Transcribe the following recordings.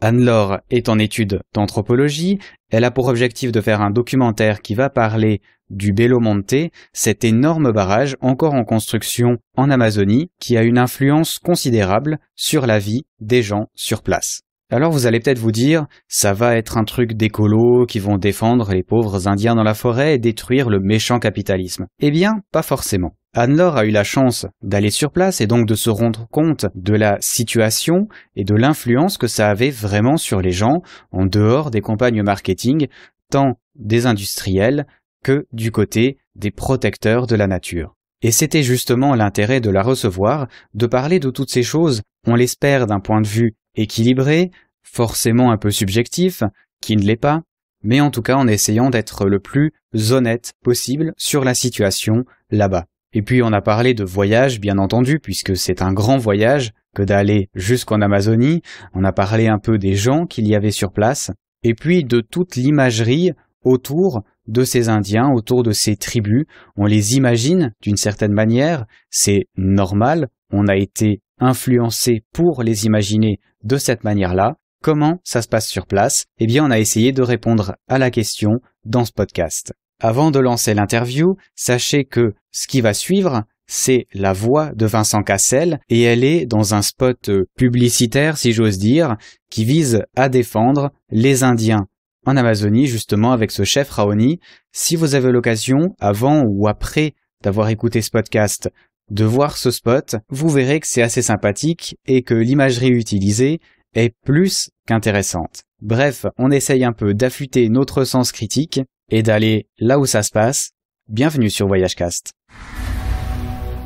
Anne-Laure est en études d'anthropologie. Elle a pour objectif de faire un documentaire qui va parler du Belo Monte, cet énorme barrage encore en construction en Amazonie qui a une influence considérable sur la vie des gens sur place. Alors vous allez peut-être vous dire, ça va être un truc d'écolos qui vont défendre les pauvres Indiens dans la forêt et détruire le méchant capitalisme. Eh bien, pas forcément. Anne-Laure a eu la chance d'aller sur place et donc de se rendre compte de la situation et de l'influence que ça avait vraiment sur les gens en dehors des campagnes marketing, tant des industriels que du côté des protecteurs de la nature. Et c'était justement l'intérêt de la recevoir, de parler de toutes ces choses, on l'espère d'un point de vue équilibré, forcément un peu subjectif, qui ne l'est pas, mais en tout cas en essayant d'être le plus honnête possible sur la situation là-bas. Et puis on a parlé de voyage, bien entendu, puisque c'est un grand voyage que d'aller jusqu'en Amazonie. On a parlé un peu des gens qu'il y avait sur place, et puis de toute l'imagerie autour de ces Indiens, autour de ces tribus. On les imagine d'une certaine manière, c'est normal, on a été influencé pour les imaginer de cette manière-là. Comment ça se passe sur place? Eh bien, on a essayé de répondre à la question dans ce podcast. Avant de lancer l'interview, sachez que ce qui va suivre, c'est la voix de Vincent Cassel et elle est dans un spot publicitaire, si j'ose dire, qui vise à défendre les Indiens en Amazonie, justement avec ce chef Raoni. Si vous avez l'occasion, avant ou après d'avoir écouté ce podcast, de voir ce spot, vous verrez que c'est assez sympathique et que l'imagerie utilisée est plus qu'intéressante. Bref, on essaye un peu d'affûter notre sens critique et d'aller là où ça se passe. Bienvenue sur VoyageCast.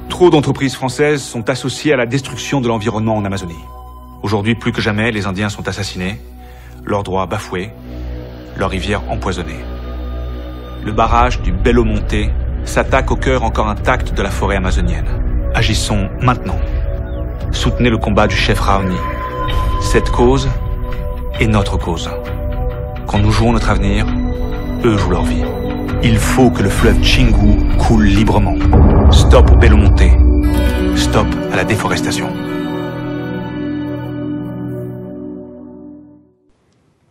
Trop d'entreprises françaises sont associées à la destruction de l'environnement en Amazonie. Aujourd'hui, plus que jamais, les Indiens sont assassinés, leurs droits bafoués, leurs rivières empoisonnées. Le barrage du Belo Monte s'attaque au cœur encore intact de la forêt amazonienne. Agissons maintenant. Soutenez le combat du chef Raoni. Cette cause est notre cause. Quand nous jouons notre avenir, eux jouent leur vie. Il faut que le fleuve Chingu coule librement. Stop au Belo Monte. Stop à la déforestation.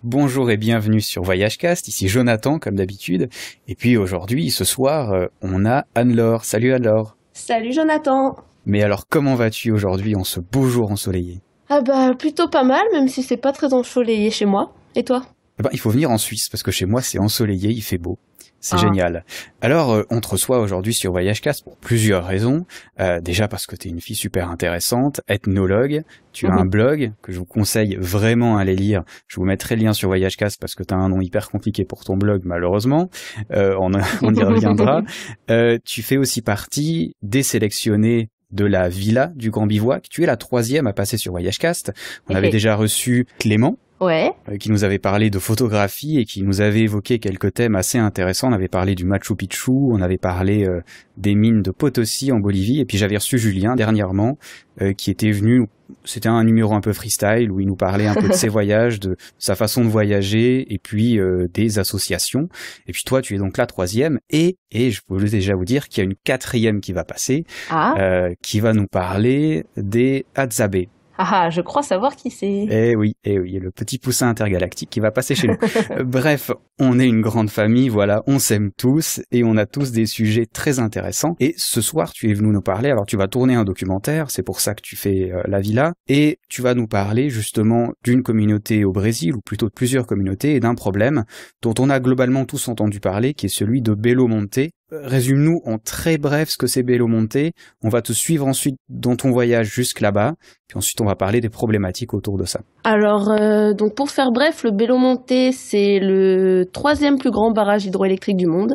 Bonjour et bienvenue sur VoyageCast, ici Jonathan comme d'habitude. Et puis aujourd'hui, ce soir, on a Anne-Laure. Salut Anne-Laure. Salut Jonathan. Mais alors comment vas-tu aujourd'hui en ce beau jour ensoleillé? Ah bah plutôt pas mal, même si c'est pas très ensoleillé chez moi. Et toi? Il faut venir en Suisse parce que chez moi c'est ensoleillé, il fait beau. C'est génial. Alors, on te reçoit aujourd'hui sur VoyageCast pour plusieurs raisons. Déjà parce que tu es une fille super intéressante, ethnologue. Tu as un blog que je vous conseille vraiment à aller lire. Je vous mettrai le lien sur VoyageCast parce que tu as un nom hyper compliqué pour ton blog, malheureusement. On y reviendra. Tu fais aussi partie des sélectionnés de la Villa du Grand Bivouac. Tu es la 3e à passer sur VoyageCast. On avait déjà reçu Clément. Ouais. Qui nous avait parlé de photographie et qui nous avait évoqué quelques thèmes assez intéressants. On avait parlé du Machu Picchu, on avait parlé des mines de Potosi en Bolivie, et puis j'avais reçu Julien dernièrement, qui était venu, c'était un numéro un peu freestyle, où il nous parlait un peu de ses voyages, de sa façon de voyager, et puis des associations. Et puis toi, tu es donc la 3e, et je peux déjà vous dire qu'il y a une 4e qui va passer, qui va nous parler des Hadzabe. Ah, je crois savoir qui c'est. Eh oui, le petit poussin intergalactique qui va passer chez nous. Bref, on est une grande famille, voilà, on s'aime tous et on a tous des sujets très intéressants. Et ce soir, tu es venu nous parler, alors tu vas tourner un documentaire, c'est pour ça que tu fais la Villa, et tu vas nous parler justement d'une communauté au Brésil, ou plutôt de plusieurs communautés, et d'un problème dont on a globalement tous entendu parler, qui est celui de Belo Monte. Résume-nous en très bref ce que c'est Belo Monte. On va te suivre ensuite dans ton voyage jusque là-bas, puis ensuite on va parler des problématiques autour de ça. Alors, donc pour faire bref, le Belo Monte, c'est le 3e plus grand barrage hydroélectrique du monde,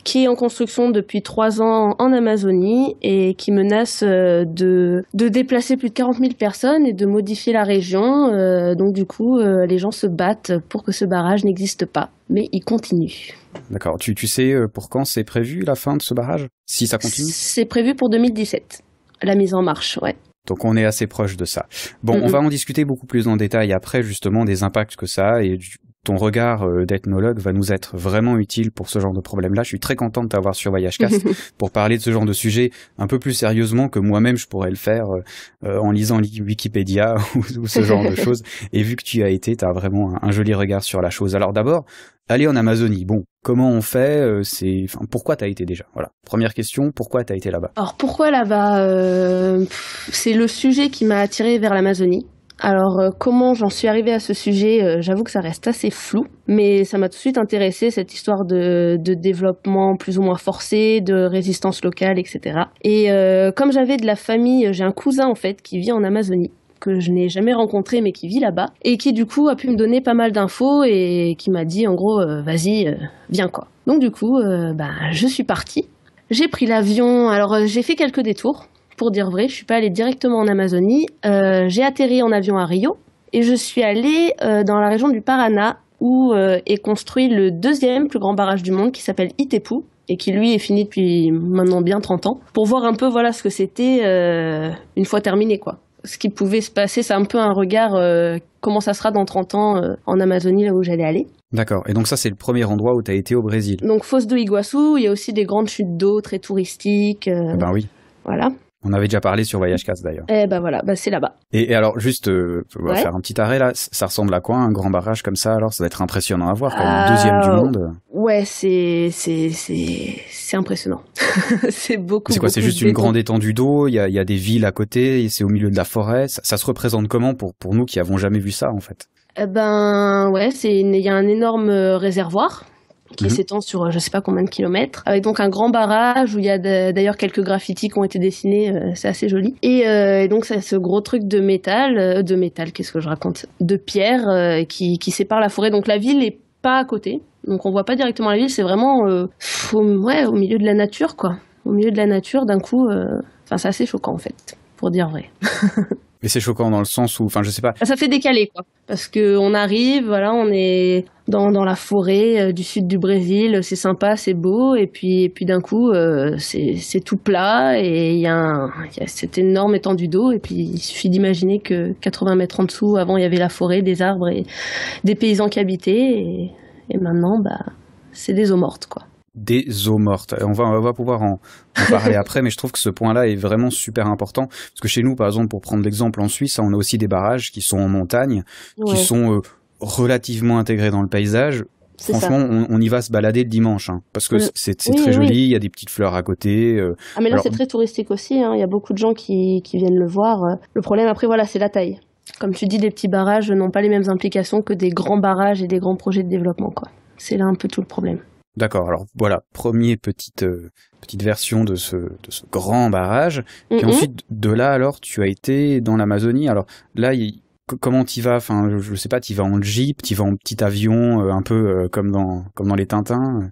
qui est en construction depuis 3 ans en Amazonie et qui menace de déplacer plus de 40 000 personnes et de modifier la région. Donc du coup, les gens se battent pour que ce barrage n'existe pas, mais il continue. D'accord. Tu sais pour quand c'est prévu la fin de ce barrage? Si ça continue? C'est prévu pour 2017, la mise en marche, ouais. Donc on est assez proche de ça. Bon, on va en discuter beaucoup plus en détail après, justement, des impacts que ça a et ton regard d'ethnologue va nous être vraiment utile pour ce genre de problème-là. Je suis très content de t'avoir sur Voyagecast pour parler de ce genre de sujet un peu plus sérieusement que moi-même je pourrais le faire en lisant Wikipédia ou ce genre de choses. Et vu que tu y as été, tu as vraiment un joli regard sur la chose. Alors d'abord, aller en Amazonie. Bon, comment on fait pourquoi t'as été déjà? Voilà. Première question, pourquoi t'as été là-bas? Alors pourquoi là-bas c'est le sujet qui m'a attirée vers l'Amazonie. Alors comment j'en suis arrivée à ce sujet, j'avoue que ça reste assez flou, mais ça m'a tout de suite intéressée, cette histoire de développement plus ou moins forcé, de résistance locale, etc. Et comme j'avais de la famille, j'ai un cousin en fait qui vit en Amazonie, que je n'ai jamais rencontré mais qui vit là-bas, et qui du coup a pu me donner pas mal d'infos et qui m'a dit en gros vas-y, viens quoi. Donc du coup je suis partie. J'ai pris l'avion, alors j'ai fait quelques détours. Pour dire vrai, je suis pas allée directement en Amazonie. J'ai atterri en avion à Rio et je suis allée dans la région du Paraná où est construit le deuxième plus grand barrage du monde qui s'appelle Itepu et qui lui est fini depuis maintenant bien 30 ans pour voir un peu voilà ce que c'était une fois terminé quoi. Ce qui pouvait se passer, c'est un peu un regard comment ça sera dans 30 ans en Amazonie là où j'allais aller. D'accord. Et donc ça, c'est le premier endroit où tu as été au Brésil. Donc Foz do Iguaçu, il y a aussi des grandes chutes d'eau très touristiques. Ben oui. Voilà. On avait déjà parlé sur Voyagecast d'ailleurs. Voilà, c'est là-bas. Et alors juste, on va faire un petit arrêt là. Ça ressemble à quoi un grand barrage comme ça? Alors ça va être impressionnant à voir, quand même. Deuxième du monde. Ouais, c'est impressionnant. C'est beaucoup. C'est quoi? C'est juste une grande étendue d'eau. Il y a des villes à côté. C'est au milieu de la forêt. Ça se représente comment pour nous qui avons jamais vu ça en fait? Ouais, il y a un énorme réservoir qui s'étend sur je sais pas combien de kilomètres, avec donc un grand barrage où il y a d'ailleurs quelques graffitis qui ont été dessinés, c'est assez joli. Et donc c'est ce gros truc de métal, qu'est-ce que je raconte? De pierre qui sépare la forêt. Donc la ville est pas à côté, donc on voit pas directement la ville, c'est vraiment au milieu de la nature quoi. Au milieu de la nature d'un coup, c'est assez choquant en fait, pour dire vrai. Mais c'est choquant dans le sens où, je sais pas. Ça fait décaler, quoi. Parce que on arrive, voilà, on est dans la forêt du sud du Brésil, c'est sympa, c'est beau, et puis d'un coup, c'est tout plat, et il y a cette énorme étendue d'eau, et puis il suffit d'imaginer que 80 mètres en dessous, avant, il y avait la forêt, des arbres et des paysans qui habitaient, et maintenant, c'est des eaux mortes, quoi. Des eaux mortes. On va pouvoir en parler après, mais je trouve que ce point-là est vraiment super important, parce que chez nous, par exemple, pour prendre l'exemple en Suisse, on a aussi des barrages qui sont en montagne, qui sont relativement intégrés dans le paysage. Franchement, on y va se balader le dimanche, parce que c'est très joli, il y a des petites fleurs à côté. Mais là, c'est très touristique aussi, il y a beaucoup de gens qui viennent le voir. Le problème, après, voilà, c'est la taille. Comme tu dis, des petits barrages n'ont pas les mêmes implications que des grands barrages et des grands projets de développement, quoi. C'est là un peu tout le problème. D'accord, alors voilà, première petite version de ce grand barrage. Puis ensuite, de là, alors, tu as été dans l'Amazonie. Alors là, comment t'y vas? Je sais pas, t'y vas en jeep, t'y vas en petit avion, un peu comme dans les Tintins.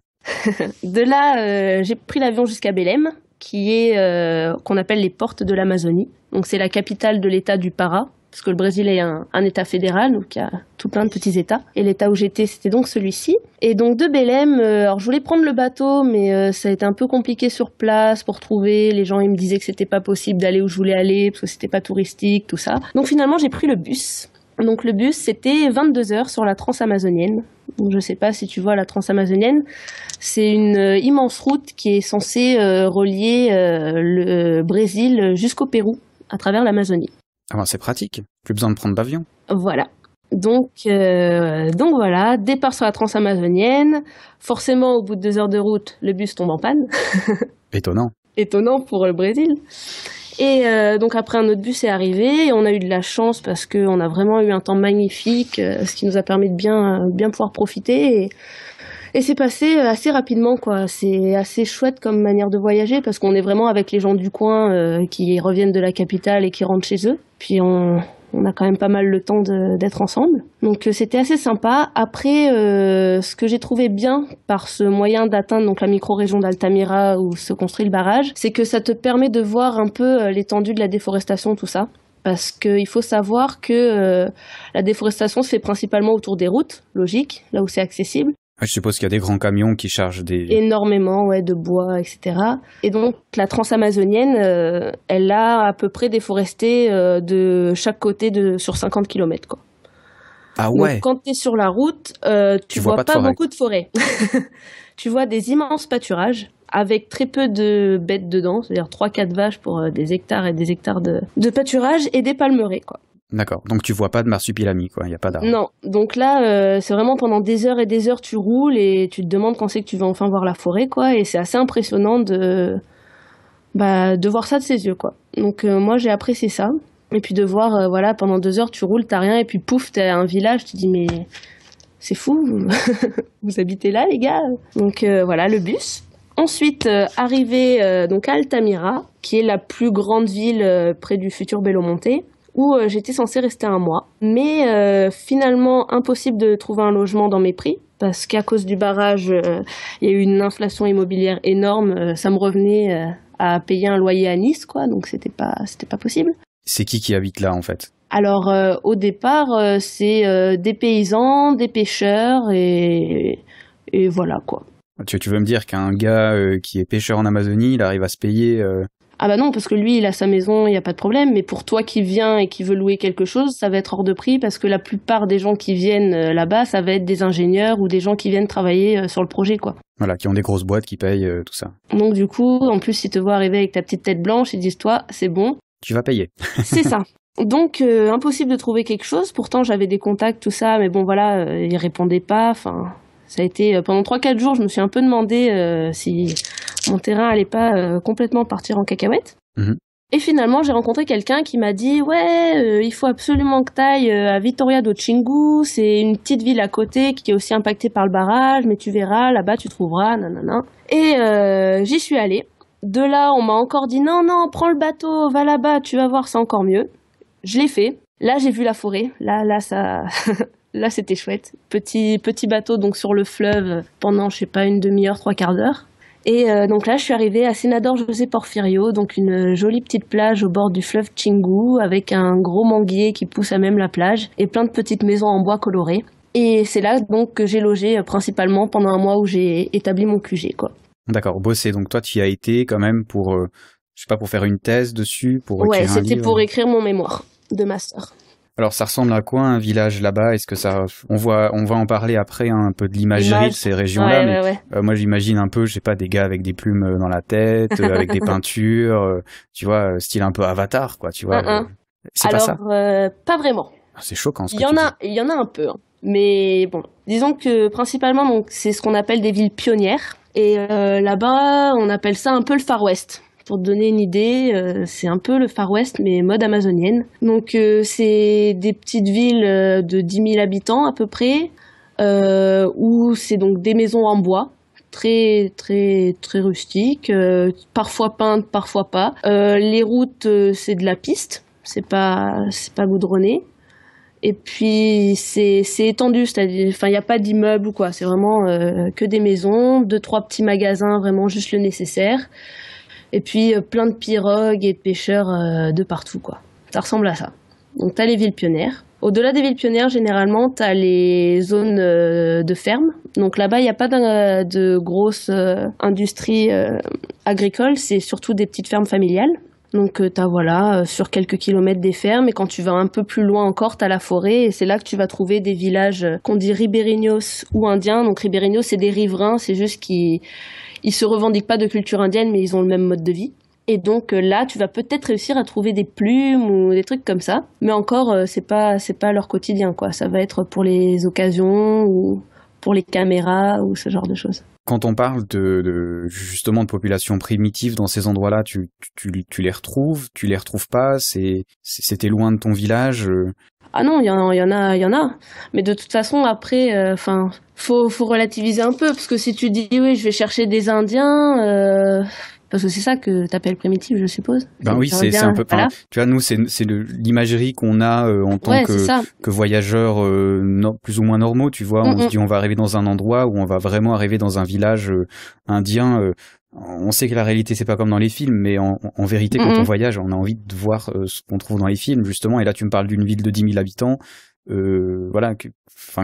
De là, j'ai pris l'avion jusqu'à Belém, qui est qu'on appelle les portes de l'Amazonie. Donc c'est la capitale de l'État du Pará. Parce que le Brésil est un État fédéral, donc il y a tout plein de petits États. Et l'État où j'étais, c'était donc celui-ci. Et donc de Belém, alors je voulais prendre le bateau, mais ça a été un peu compliqué sur place pour trouver. Les gens, ils me disaient que c'était pas possible d'aller où je voulais aller, parce que c'était pas touristique, tout ça. Donc finalement, j'ai pris le bus. Donc le bus, c'était 22 heures sur la transamazonienne. Donc je sais pas si tu vois la transamazonienne. C'est une immense route qui est censée relier le Brésil jusqu'au Pérou, à travers l'Amazonie. Ah c'est pratique, plus besoin de prendre d'avion. Voilà. Donc voilà, départ sur la transamazonienne. Forcément, au bout de 2 heures de route, le bus tombe en panne. Étonnant. Étonnant pour le Brésil. Et donc après, un autre bus est arrivé. Et on a eu de la chance parce qu'on a vraiment eu un temps magnifique, ce qui nous a permis de bien pouvoir profiter. Et c'est passé assez rapidement, quoi. C'est assez chouette comme manière de voyager parce qu'on est vraiment avec les gens du coin qui reviennent de la capitale et qui rentrent chez eux. Puis on a quand même pas mal le temps d'être ensemble. Donc c'était assez sympa. Après, ce que j'ai trouvé bien par ce moyen d'atteindre donc la micro-région d'Altamira où se construit le barrage, c'est que ça te permet de voir un peu l'étendue de la déforestation, tout ça. Parce qu'il faut savoir que la déforestation se fait principalement autour des routes, logique, là où c'est accessible. Je suppose qu'il y a des grands camions qui chargent énormément de bois, etc. Et donc la transamazonienne, elle a à peu près déforesté de chaque côté sur 50 km, quoi. Ah ouais. Donc, quand tu es sur la route, tu vois pas beaucoup de forêt. Tu vois des immenses pâturages avec très peu de bêtes dedans, c'est-à-dire 3-4 vaches pour des hectares et des hectares de pâturage et des palmeraies, quoi. D'accord. Donc tu vois pas de marsupilami, quoi. Il y a pas d'arbres. Non. Donc là, c'est vraiment pendant des heures et des heures, tu roules et tu te demandes quand c'est que tu vas enfin voir la forêt, quoi. Et c'est assez impressionnant de voir ça de ses yeux, quoi. Donc moi, j'ai apprécié ça. Et puis de voir, voilà, pendant 2 heures, tu roules, t'as rien, et puis pouf, t'es à un village, tu te dis, mais c'est fou, vous habitez là, les gars? Donc voilà, le bus. Ensuite, arrivé donc à Altamira, qui est la plus grande ville près du futur Belo Monte, où j'étais censée rester 1 mois. Mais finalement, impossible de trouver un logement dans mes prix, parce qu'à cause du barrage, il y a eu une inflation immobilière énorme. Ça me revenait à payer un loyer à Nice, quoi, donc c'était pas possible. C'est qui habite là, en fait? Alors, au départ, c'est des paysans, des pêcheurs, et voilà, quoi. Tu veux me dire qu'un gars qui est pêcheur en Amazonie, il arrive à se payer Ah bah non, parce que lui, il a sa maison, il n'y a pas de problème. Mais pour toi qui viens et qui veut louer quelque chose, ça va être hors de prix, parce que la plupart des gens qui viennent là-bas, ça va être des ingénieurs ou des gens qui viennent travailler sur le projet, quoi. Voilà, qui ont des grosses boîtes qui payent tout ça. Donc du coup, en plus, s'ils te voient arriver avec ta petite tête blanche, ils disent, toi, c'est bon. Tu vas payer. C'est ça. Donc, impossible de trouver quelque chose. Pourtant, j'avais des contacts, tout ça, mais bon, voilà, ils répondaient pas. Enfin, ça a été pendant 3-4 jours, je me suis un peu demandé si mon terrain allait pas complètement partir en cacahuète. Mhm. Et finalement, j'ai rencontré quelqu'un qui m'a dit, ouais, il faut absolument que t'ailles à Vitória do Xingu. C'est une petite ville à côté qui est aussi impactée par le barrage, mais tu verras, là-bas, tu trouveras, nanana. Et j'y suis allée. De là, on m'a encore dit, non, prends le bateau, va là-bas, tu vas voir, c'est encore mieux. Je l'ai fait. Là, j'ai vu la forêt. Là, ça, là, c'était chouette. Petit bateau donc sur le fleuve pendant, je sais pas, une demi-heure, 3/4 d'heure. Et donc là, je suis arrivée à Senador José Porfirio, donc une jolie petite plage au bord du fleuve Xingu, avec un gros manguier qui pousse à même la plage et plein de petites maisons en bois colorées. Et c'est là donc que j'ai logé principalement pendant 1 mois où j'ai établi mon QG, quoi. D'accord, bosser. Donc toi, tu y as été quand même pour, je sais pas, pour faire une thèse dessus, pour écrire un livre. Ouais, c'était pour écrire mon mémoire de master. Alors ça ressemble à quoi un village là-bas? Est-ce que ça, on va en parler après, hein, un peu de l'imagerie de ces régions-là, mais moi j'imagine un peu, je sais pas, des gars avec des plumes dans la tête, avec des peintures, tu vois, style un peu Avatar, quoi, tu vois. C'est alors, pas ça? Pas vraiment. C'est choquant ce que il y en a un peu, hein. Mais bon, disons que principalement donc c'est ce qu'on appelle des villes pionnières, et là-bas on appelle ça un peu le Far West. Pour te donner une idée, c'est un peu le Far West, mais mode amazonienne. Donc c'est des petites villes de 10 000 habitants à peu près, où c'est donc des maisons en bois, très très très rustiques, parfois peintes, parfois pas. Les routes, c'est de la piste, c'est pas goudronné. Et puis c'est étendu, c'est-à-dire, enfin il y a pas d'immeubles ou quoi, c'est vraiment que des maisons, 2-3 petits magasins, vraiment juste le nécessaire. Et puis plein de pirogues et de pêcheurs de partout, quoi. Ça ressemble à ça. Donc t'as les villes pionnières. Au-delà des villes pionnières, généralement, t'as les zones de ferme. Donc là-bas, il n'y a pas de grosses industries agricoles, c'est surtout des petites fermes familiales. Donc t'as voilà, sur quelques kilomètres des fermes, et quand tu vas un peu plus loin encore, t'as la forêt, et c'est là que tu vas trouver des villages qu'on dit ribeirinhos ou indiens. Donc ribeirinhos, c'est des riverains, c'est juste qu'ils se revendiquent pas de culture indienne, mais ils ont le même mode de vie. Et donc là, tu vas peut-être réussir à trouver des plumes ou des trucs comme ça, mais encore c'est pas leur quotidien, quoi. Ça va être pour les occasions ou pour les caméras ou ce genre de choses. Quand on parle justement de populations primitives dans ces endroits-là, tu les retrouves, tu les retrouves pas, c'était loin de ton village. Ah non, il y en a. Mais de toute façon, après, faut relativiser un peu, parce que si tu dis oui, je vais chercher des Indiens, parce que c'est ça que t'appelles primitif, je suppose. Ben oui, c'est un peu. Voilà. Tu vois, nous, c'est l'imagerie qu'on a en tant que voyageurs plus ou moins normaux. Tu vois, on se dit on va arriver dans un endroit où on va vraiment arriver dans un village indien. On sait que la réalité c'est pas comme dans les films, mais en vérité, quand on voyage, on a envie de voir ce qu'on trouve dans les films, justement. Et là, tu me parles d'une ville de 10 000 habitants. Voilà,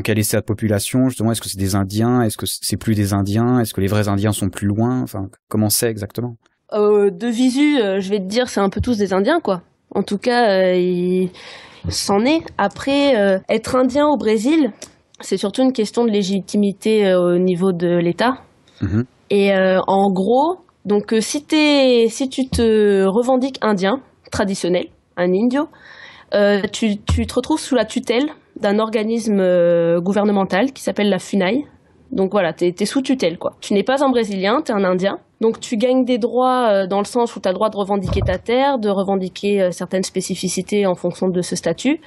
quelle est sa population, justement? Est-ce que c'est des Indiens? Est-ce que c'est plus des Indiens? Est-ce que les vrais Indiens sont plus loin? Enfin, comment c'est exactement? De visu, je vais te dire, c'est un peu tous des Indiens, quoi. En tout cas, ils c'en est. Après, être indien au Brésil, c'est surtout une question de légitimité au niveau de l'État. Mhm. Et en gros, donc si tu te revendiques indien, traditionnel, un indio, tu te retrouves sous la tutelle d'un organisme gouvernemental qui s'appelle la FUNAI. Donc voilà, t'es sous tutelle, quoi. Tu n'es pas un Brésilien, t'es un Indien. Donc tu gagnes des droits dans le sens où t'as le droit de revendiquer ta terre, de revendiquer certaines spécificités en fonction de ce statut.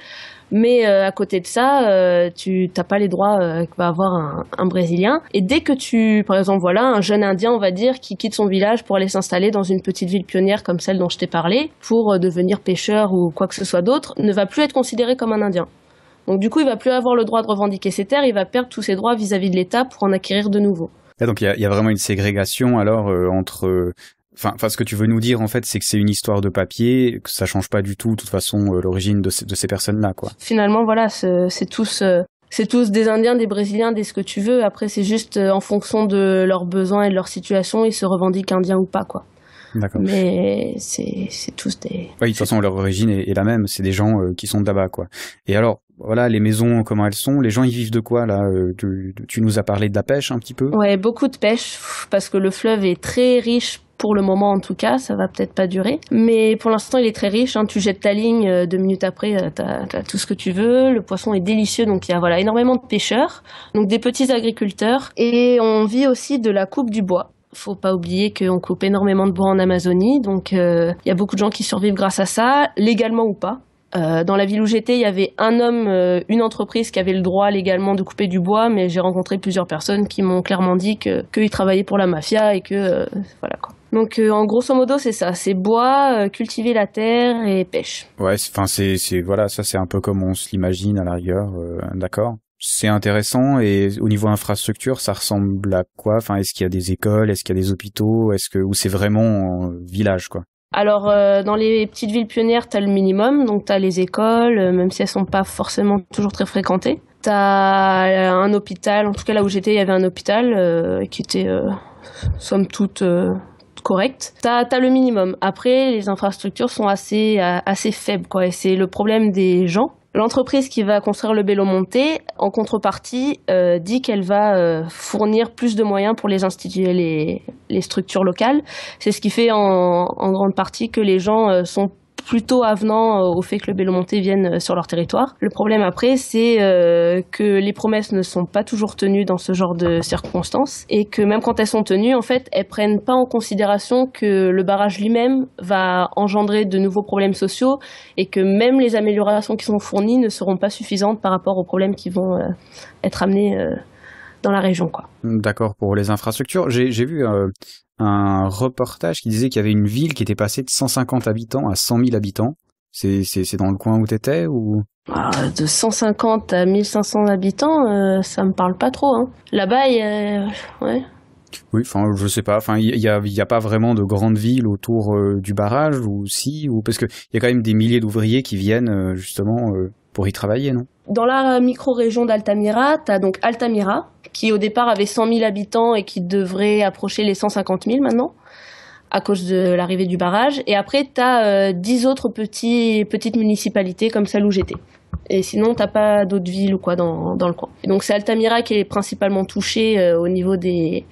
Mais à côté de ça, tu t'as pas les droits que va avoir un Brésilien. Et dès que par exemple, voilà, un jeune Indien, on va dire, qui quitte son village pour aller s'installer dans une petite ville pionnière comme celle dont je t'ai parlé, pour devenir pêcheur ou quoi que ce soit d'autre, ne va plus être considéré comme un Indien. Donc du coup, il va plus avoir le droit de revendiquer ses terres, il va perdre tous ses droits vis-à-vis de l'État pour en acquérir de nouveaux. Et donc il y a vraiment une ségrégation alors entre... Enfin, ce que tu veux nous dire en fait, c'est que c'est une histoire de papier, que ça change pas du tout, de toute façon, l'origine de ces personnes-là, quoi. Finalement, voilà, c'est tous des Indiens, des Brésiliens, des ce que tu veux. Après, c'est juste en fonction de leurs besoins et de leur situation, ils se revendiquent indiens ou pas, quoi. D'accord. Mais c'est tous des... Oui, de toute façon, leur origine est la même. C'est des gens qui sont de là-bas, quoi. Et alors, voilà, les maisons, comment elles sont? Les gens, ils vivent de quoi, là? Tu nous as parlé de la pêche, un petit peu? Ouais, beaucoup de pêche, parce que le fleuve est très riche. Pour le moment, en tout cas, ça va peut-être pas durer. Mais pour l'instant, il est très riche. Hein. Tu jettes ta ligne, 2 minutes après, t'as tout ce que tu veux. Le poisson est délicieux, donc il y a voilà, énormément de pêcheurs, donc des petits agriculteurs. Et on vit aussi de la coupe du bois. Faut pas oublier qu'on coupe énormément de bois en Amazonie, donc il y a beaucoup de gens qui survivent grâce à ça, légalement ou pas. Dans la ville où j'étais, il y avait un homme, une entreprise qui avait le droit légalement de couper du bois, mais j'ai rencontré plusieurs personnes qui m'ont clairement dit qu'ils travaillaient pour la mafia et que voilà quoi. Donc en grosso modo c'est ça, c'est bois, cultiver la terre et pêche. Ouais, enfin c'est voilà, ça c'est un peu comme on se l'imagine à la rigueur, d'accord. C'est intéressant. Et au niveau infrastructure, ça ressemble à quoi? Enfin, est-ce qu'il y a des écoles, est-ce qu'il y a des hôpitaux, ou c'est vraiment village, quoi? Alors, dans les petites villes pionnières, t'as le minimum, donc t'as les écoles, même si elles sont pas forcément toujours très fréquentées. T'as un hôpital, en tout cas là où j'étais, il y avait un hôpital qui était, somme toute, correct. T'as le minimum. Après, les infrastructures sont assez faibles, quoi, et c'est le problème des gens. L'entreprise qui va construire le Belo Monte, en contrepartie, dit qu'elle va fournir plus de moyens pour les instituer, les structures locales. C'est ce qui fait en grande partie que les gens sont plutôt avenants au fait que le Belo Monte vienne sur leur territoire. Le problème après, c'est que les promesses ne sont pas toujours tenues dans ce genre de circonstances et que même quand elles sont tenues, en fait, elles prennent pas en considération que le barrage lui-même va engendrer de nouveaux problèmes sociaux et que même les améliorations qui sont fournies ne seront pas suffisantes par rapport aux problèmes qui vont être amenés dans la région, quoi. D'accord, pour les infrastructures. J'ai vu un reportage qui disait qu'il y avait une ville qui était passée de 150 habitants à 100 000 habitants. C'est dans le coin où t'étais ou? De 150 à 1500 habitants, ça me parle pas trop, hein. Là-bas, ouais. Oui, enfin, je sais pas. Enfin, il y a pas vraiment de grandes villes autour du barrage, ou si, ou parce que il y a quand même des milliers d'ouvriers qui viennent justement pour y travailler, non? Dans la micro-région d'Altamira, t'as donc Altamira, qui au départ avait 100 000 habitants et qui devrait approcher les 150 000 maintenant, à cause de l'arrivée du barrage. Et après, t'as 10 autres petites municipalités comme celle où j'étais. Et sinon, t'as pas d'autres villes ou quoi dans le coin. Et donc c'est Altamira qui est principalement touché au niveau des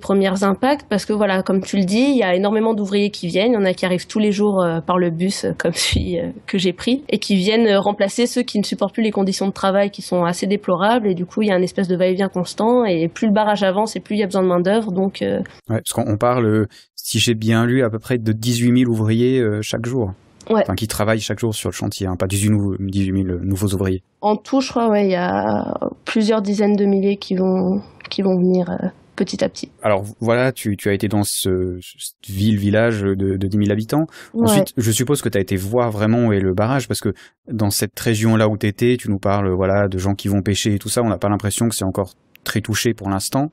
premiers impacts, parce que voilà, comme tu le dis, il y a énormément d'ouvriers qui viennent. Il y en a qui arrivent tous les jours par le bus, comme celui que j'ai pris, et qui viennent remplacer ceux qui ne supportent plus les conditions de travail qui sont assez déplorables. Et du coup, il y a une espèce de va-et-vient constant. Et plus le barrage avance, et plus il y a besoin de main d'œuvre. Donc ouais, parce qu'on parle, si j'ai bien lu, à peu près de 18 000 ouvriers chaque jour. Ouais. Enfin, qui travaillent chaque jour sur le chantier, hein, pas 18 000 nouveaux ouvriers. En tout, je crois, ouais, il y a plusieurs dizaines de milliers qui vont venir petit à petit. Alors voilà, tu as été dans ce village de 10 000 habitants. Ouais. Ensuite, je suppose que tu as été voir vraiment où est le barrage, parce que dans cette région-là où tu étais, tu nous parles voilà, de gens qui vont pêcher et tout ça, on n'a pas l'impression que c'est encore très touché pour l'instant.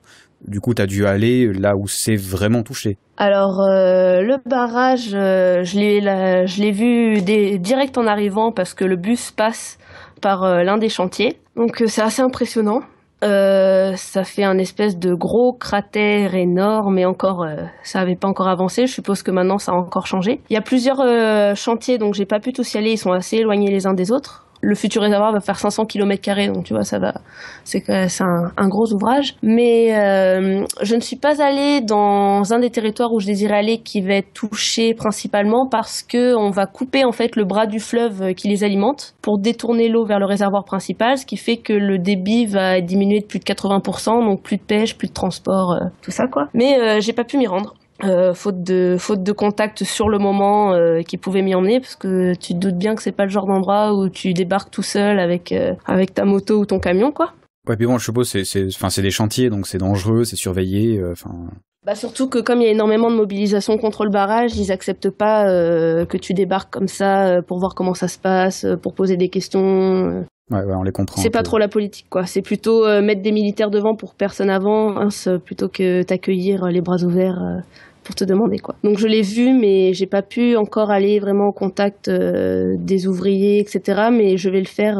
Du coup, tu as dû aller là où c'est vraiment touché. Alors, le barrage, je l'ai vu direct en arrivant parce que le bus passe par l'un des chantiers. Donc, c'est assez impressionnant. Ça fait un espèce de gros cratère énorme et encore, ça avait pas encore avancé. Je suppose que maintenant ça a encore changé. Il y a plusieurs chantiers, donc j'ai pas pu tous y aller. Ils sont assez éloignés les uns des autres. Le futur réservoir va faire 500 km², donc tu vois, c'est un gros ouvrage. Mais je ne suis pas allée dans un des territoires où je désirais aller qui va être touché principalement parce que on va couper en fait le bras du fleuve qui les alimente pour détourner l'eau vers le réservoir principal, ce qui fait que le débit va diminuer de plus de 80%, donc plus de pêche, plus de transport, tout ça quoi. Mais j'ai pas pu m'y rendre. Faute de contact sur le moment qui pouvait m'y emmener, parce que tu te doutes bien que c'est pas le genre d'endroit où tu débarques tout seul avec ta moto ou ton camion quoi. Ouais, puis bon, je suppose c'est des chantiers, donc c'est dangereux, c'est surveillé, Bah surtout que comme il y a énormément de mobilisation contre le barrage, ils acceptent pas que tu débarques comme ça pour voir comment ça se passe, pour poser des questions. Ouais, on les comprend. C'est pas trop la politique, quoi. C'est plutôt mettre des militaires devant pour personne avant, plutôt que t'accueillir les bras ouverts pour te demander, quoi. Donc je l'ai vu, mais j'ai pas pu encore aller vraiment au contact des ouvriers, etc. Mais je vais le faire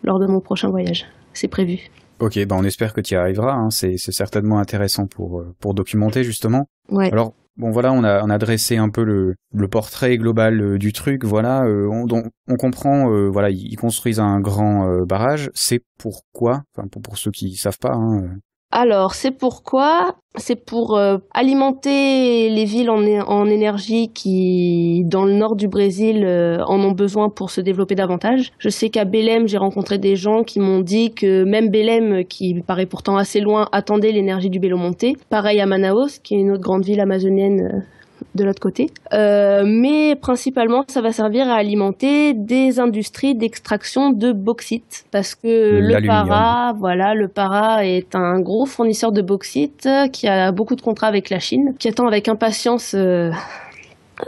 lors de mon prochain voyage. C'est prévu. Ok, on espère que tu y arriveras. Hein. C'est certainement intéressant pour documenter justement. Ouais. Alors bon voilà, on a dressé un peu le portrait global du truc. Voilà, on comprend. Voilà, ils construisent un grand barrage. C'est pourquoi, enfin pour ceux qui savent pas. Hein, Alors, c'est pourquoi? C'est pour alimenter les villes en énergie qui, dans le nord du Brésil, en ont besoin pour se développer davantage. Je sais qu'à Belém, j'ai rencontré des gens qui m'ont dit que même Belém, qui paraît pourtant assez loin, attendait l'énergie du Belo Monte. Pareil à Manaus, qui est une autre grande ville amazonienne de l'autre côté. Mais principalement, ça va servir à alimenter des industries d'extraction de bauxite. Parce que le Para est un gros fournisseur de bauxite qui a beaucoup de contrats avec la Chine, qui attend avec impatience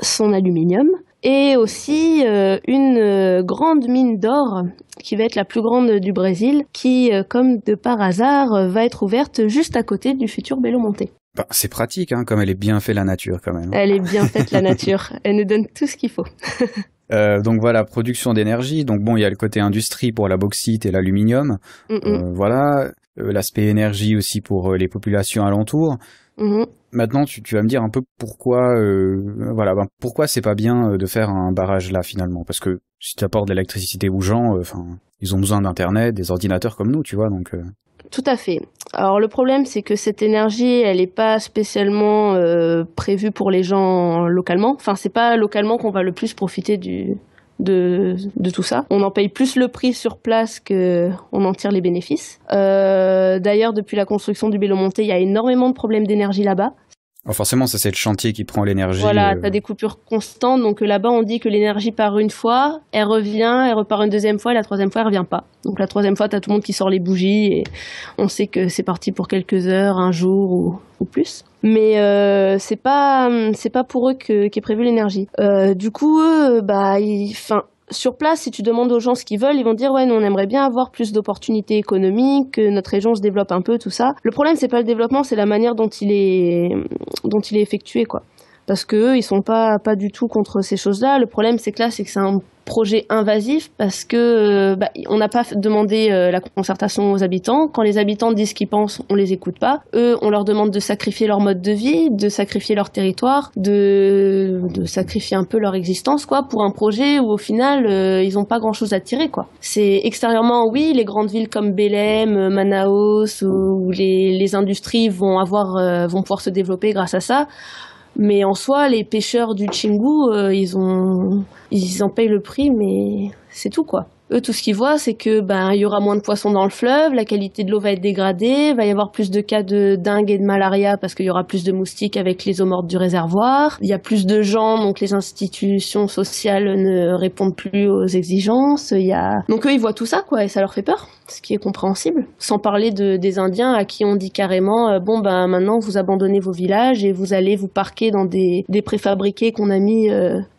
son aluminium. Et aussi une grande mine d'or qui va être la plus grande du Brésil, qui, comme de par hasard, va être ouverte juste à côté du futur Belo Monte. C'est pratique, hein, comme elle est bien faite la nature quand même. Elle est bien faite la nature, elle nous donne tout ce qu'il faut. Donc voilà, production d'énergie. Donc bon, il y a le côté industrie pour la bauxite et l'aluminium. Voilà, l'aspect énergie aussi pour les populations alentours. Maintenant, tu vas me dire un peu pourquoi, pourquoi c'est pas bien de faire un barrage là finalement, parce que si tu apportes de l'électricité aux gens, ils ont besoin d'internet, des ordinateurs comme nous, tu vois, donc. Tout à fait. Alors le problème, c'est que cette énergie, elle n'est pas spécialement prévue pour les gens localement. Enfin, c'est pas localement qu'on va le plus profiter de tout ça. On en paye plus le prix sur place qu'on en tire les bénéfices. D'ailleurs, depuis la construction du Belo Monte, il y a énormément de problèmes d'énergie là-bas. Alors forcément, ça c'est le chantier qui prend l'énergie. Voilà, t'as des coupures constantes, donc là-bas on dit que l'énergie part une fois, elle revient, elle repart une deuxième fois, et la troisième fois elle revient pas. Donc la troisième fois t'as tout le monde qui sort les bougies et on sait que c'est parti pour quelques heures, un jour ou plus. Mais c'est pas pour eux qu'est prévue l'énergie. Du coup, sur place, si tu demandes aux gens ce qu'ils veulent, ils vont dire ouais, nous on aimerait bien avoir plus d'opportunités économiques, que notre région se développe un peu, tout ça. Le problème, c'est pas le développement, c'est la manière dont il est effectué, quoi. Parce que eux, ils sont pas du tout contre ces choses-là. Le problème, c'est que c'est un projet invasif parce que on n'a pas demandé la concertation aux habitants. Quand les habitants disent ce qu'ils pensent, on les écoute pas. Eux, on leur demande de sacrifier leur mode de vie, de sacrifier leur territoire, de sacrifier un peu leur existence, quoi, pour un projet où au final ils ont pas grand-chose à tirer, quoi. C'est extérieurement, oui, les grandes villes comme Belém, Manaus, où les industries vont pouvoir se développer grâce à ça. Mais en soi, les pêcheurs du Xingu, ils en payent le prix, mais c'est tout, quoi. Eux, tout ce qu'ils voient, c'est que il y aura moins de poissons dans le fleuve, la qualité de l'eau va être dégradée, va y avoir plus de cas de dengue et de malaria parce qu'il y aura plus de moustiques avec les eaux mortes du réservoir. Il y a plus de gens, donc les institutions sociales ne répondent plus aux exigences. Donc eux, ils voient tout ça, quoi, et ça leur fait peur, ce qui est compréhensible. Sans parler des Indiens à qui on dit carrément, maintenant vous abandonnez vos villages et vous allez vous parquer dans des préfabriqués qu'on a mis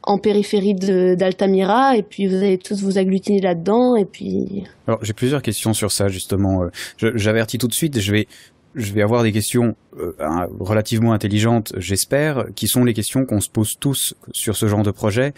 en périphérie d'Altamira, et puis vous allez tous vous agglutiner là-dedans, et puis... Alors, j'ai plusieurs questions sur ça, justement. J'avertis tout de suite, je vais je vais avoir des questions relativement intelligentes, j'espère, qui sont les questions qu'on se pose tous sur ce genre de projet.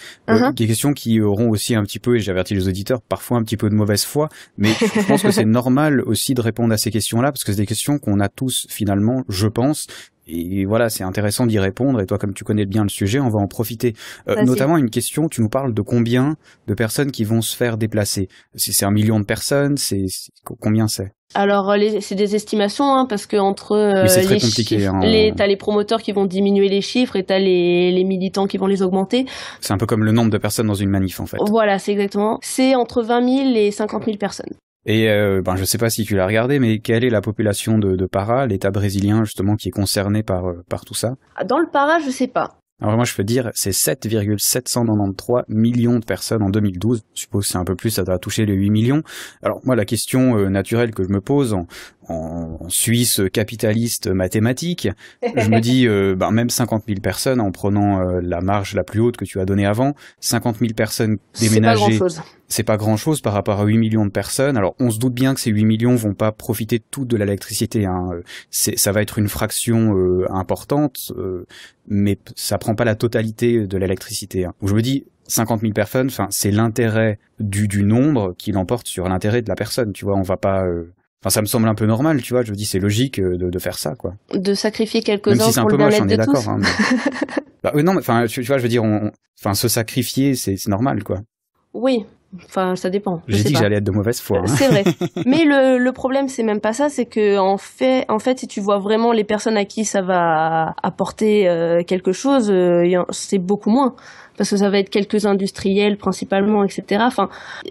Des questions qui auront aussi un petit peu, et j'avertis les auditeurs, parfois un petit peu de mauvaise foi, mais je pense que c'est normal aussi de répondre à ces questions-là, parce que c'est des questions qu'on a tous finalement, je pense. Et voilà, c'est intéressant d'y répondre. Et toi, comme tu connais bien le sujet, on va en profiter. Notamment une question, tu nous parles de combien de personnes qui vont se faire déplacer. C'est 1 million de personnes, combien c'est? Alors, c'est des estimations, hein, parce que entre mais c'est très compliqué. T'as les promoteurs qui vont diminuer les chiffres et t'as les militants qui vont les augmenter. C'est un peu comme le nombre de personnes dans une manif, en fait. Voilà, c'est exactement. C'est entre 20 000 et 50 000 personnes. Et je sais pas si tu l'as regardé, mais quelle est la population de Para, l'État brésilien justement qui est concerné par tout ça? Dans le Para, je sais pas. Alors moi je peux dire c'est 7,793 millions de personnes en 2012. Je suppose que c'est un peu plus, ça doit toucher les 8 millions. Alors moi la question naturelle que je me pose en Suisse capitaliste mathématique, je me dis même 50 000 personnes en prenant la marge la plus haute que tu as donnée avant, 50 000 personnes déménagées. C'est pas grand-chose par rapport à 8 millions de personnes. Alors, on se doute bien que ces 8 millions vont pas profiter toutes de l'électricité, hein. Ça va être une fraction importante, mais ça prend pas la totalité de l'électricité, hein. Je me dis, 50 000 personnes, c'est l'intérêt du nombre qui l'emporte sur l'intérêt de la personne, tu vois. On va pas... ça me semble un peu normal, tu vois. Je me dis, c'est logique de faire ça, quoi. De sacrifier quelques-uns si pour le bien-être de tous. Même si c'est un peu moche, on est d'accord, hein, mais... non, mais tu vois, je veux dire, se sacrifier, c'est normal, quoi. Oui. Ça dépend. J'ai dit que j'allais être de mauvaise foi. Hein. C'est vrai. Mais le problème, c'est même pas ça. C'est que en fait, si tu vois vraiment les personnes à qui ça va apporter quelque chose, c'est beaucoup moins. Parce que ça va être quelques industriels principalement, etc.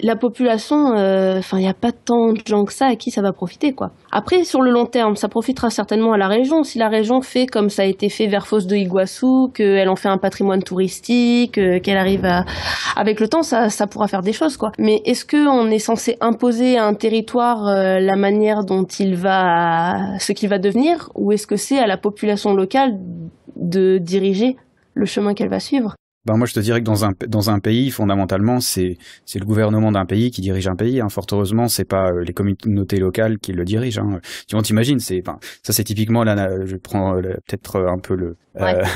La population, il n'y a pas tant de gens que ça à qui ça va profiter, quoi. Après, sur le long terme, ça profitera certainement à la région. Si la région fait comme ça a été fait vers Foz do Iguaçu, qu'elle en fait un patrimoine touristique, qu'elle arrive à... Avec le temps, ça pourra faire des choses, quoi. Mais est-ce qu'on est censé imposer à un territoire la manière dont ce qu'il va devenir, ou est-ce que c'est à la population locale de diriger le chemin qu'elle va suivre? Moi, je te dirais que dans un pays, fondamentalement, c'est le gouvernement d'un pays qui dirige un pays, hein. Fort heureusement, c'est pas les communautés locales qui le dirigent, hein. Tu t'imagines, ça c'est typiquement je prends peut-être un peu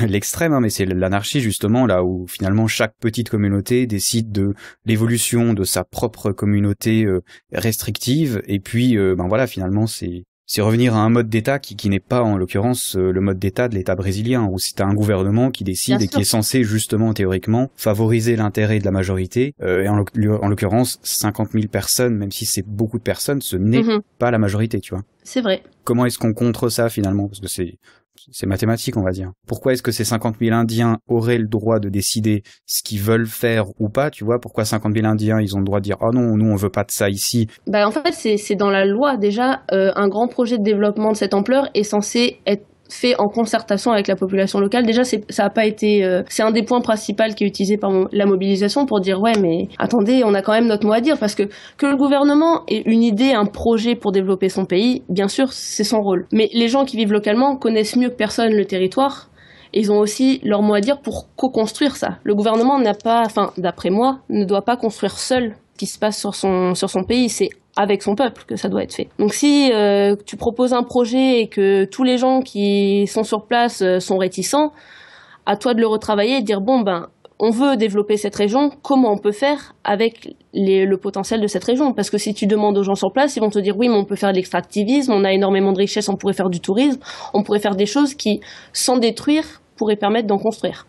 l'extrême, hein, mais c'est l'anarchie justement, là où finalement chaque petite communauté décide de l'évolution de sa propre communauté restrictive, et puis finalement c'est revenir à un mode d'État qui n'est pas, en l'occurrence, le mode d'État de l'État brésilien, où c'est un gouvernement qui décide et qui est censé, justement, théoriquement, favoriser l'intérêt de la majorité. Et en l'occurrence, 50 000 personnes, même si c'est beaucoup de personnes, ce n'est pas la majorité, tu vois. C'est vrai. Comment est-ce qu'on contre ça, finalement? Parce que c'est mathématique, on va dire. Pourquoi est-ce que ces 50 000 Indiens auraient le droit de décider ce qu'ils veulent faire ou pas, tu vois? Pourquoi 50 000 Indiens, ils ont le droit de dire « Ah non, nous, on veut pas de ça ici ». En fait, c'est dans la loi, déjà, un grand projet de développement de cette ampleur est censé être fait en concertation avec la population locale. Déjà, ça a pas été... c'est un des points principaux qui est utilisé par la mobilisation pour dire « Ouais, mais attendez, on a quand même notre mot à dire ». Parce que le gouvernement ait une idée, un projet pour développer son pays, bien sûr, c'est son rôle. Mais les gens qui vivent localement connaissent mieux que personne le territoire. Et ils ont aussi leur mot à dire pour co-construire ça. Le gouvernement n'a pas... d'après moi, ne doit pas construire seul ce qui se passe sur son pays. C'est avec son peuple que ça doit être fait. Donc si tu proposes un projet et que tous les gens qui sont sur place sont réticents, à toi de le retravailler et de dire on veut développer cette région, comment on peut faire avec le potentiel de cette région? Parce que si tu demandes aux gens sur place, ils vont te dire oui, mais on peut faire de l'extractivisme, on a énormément de richesses, on pourrait faire du tourisme, on pourrait faire des choses qui, sans détruire, pourraient permettre d'en construire.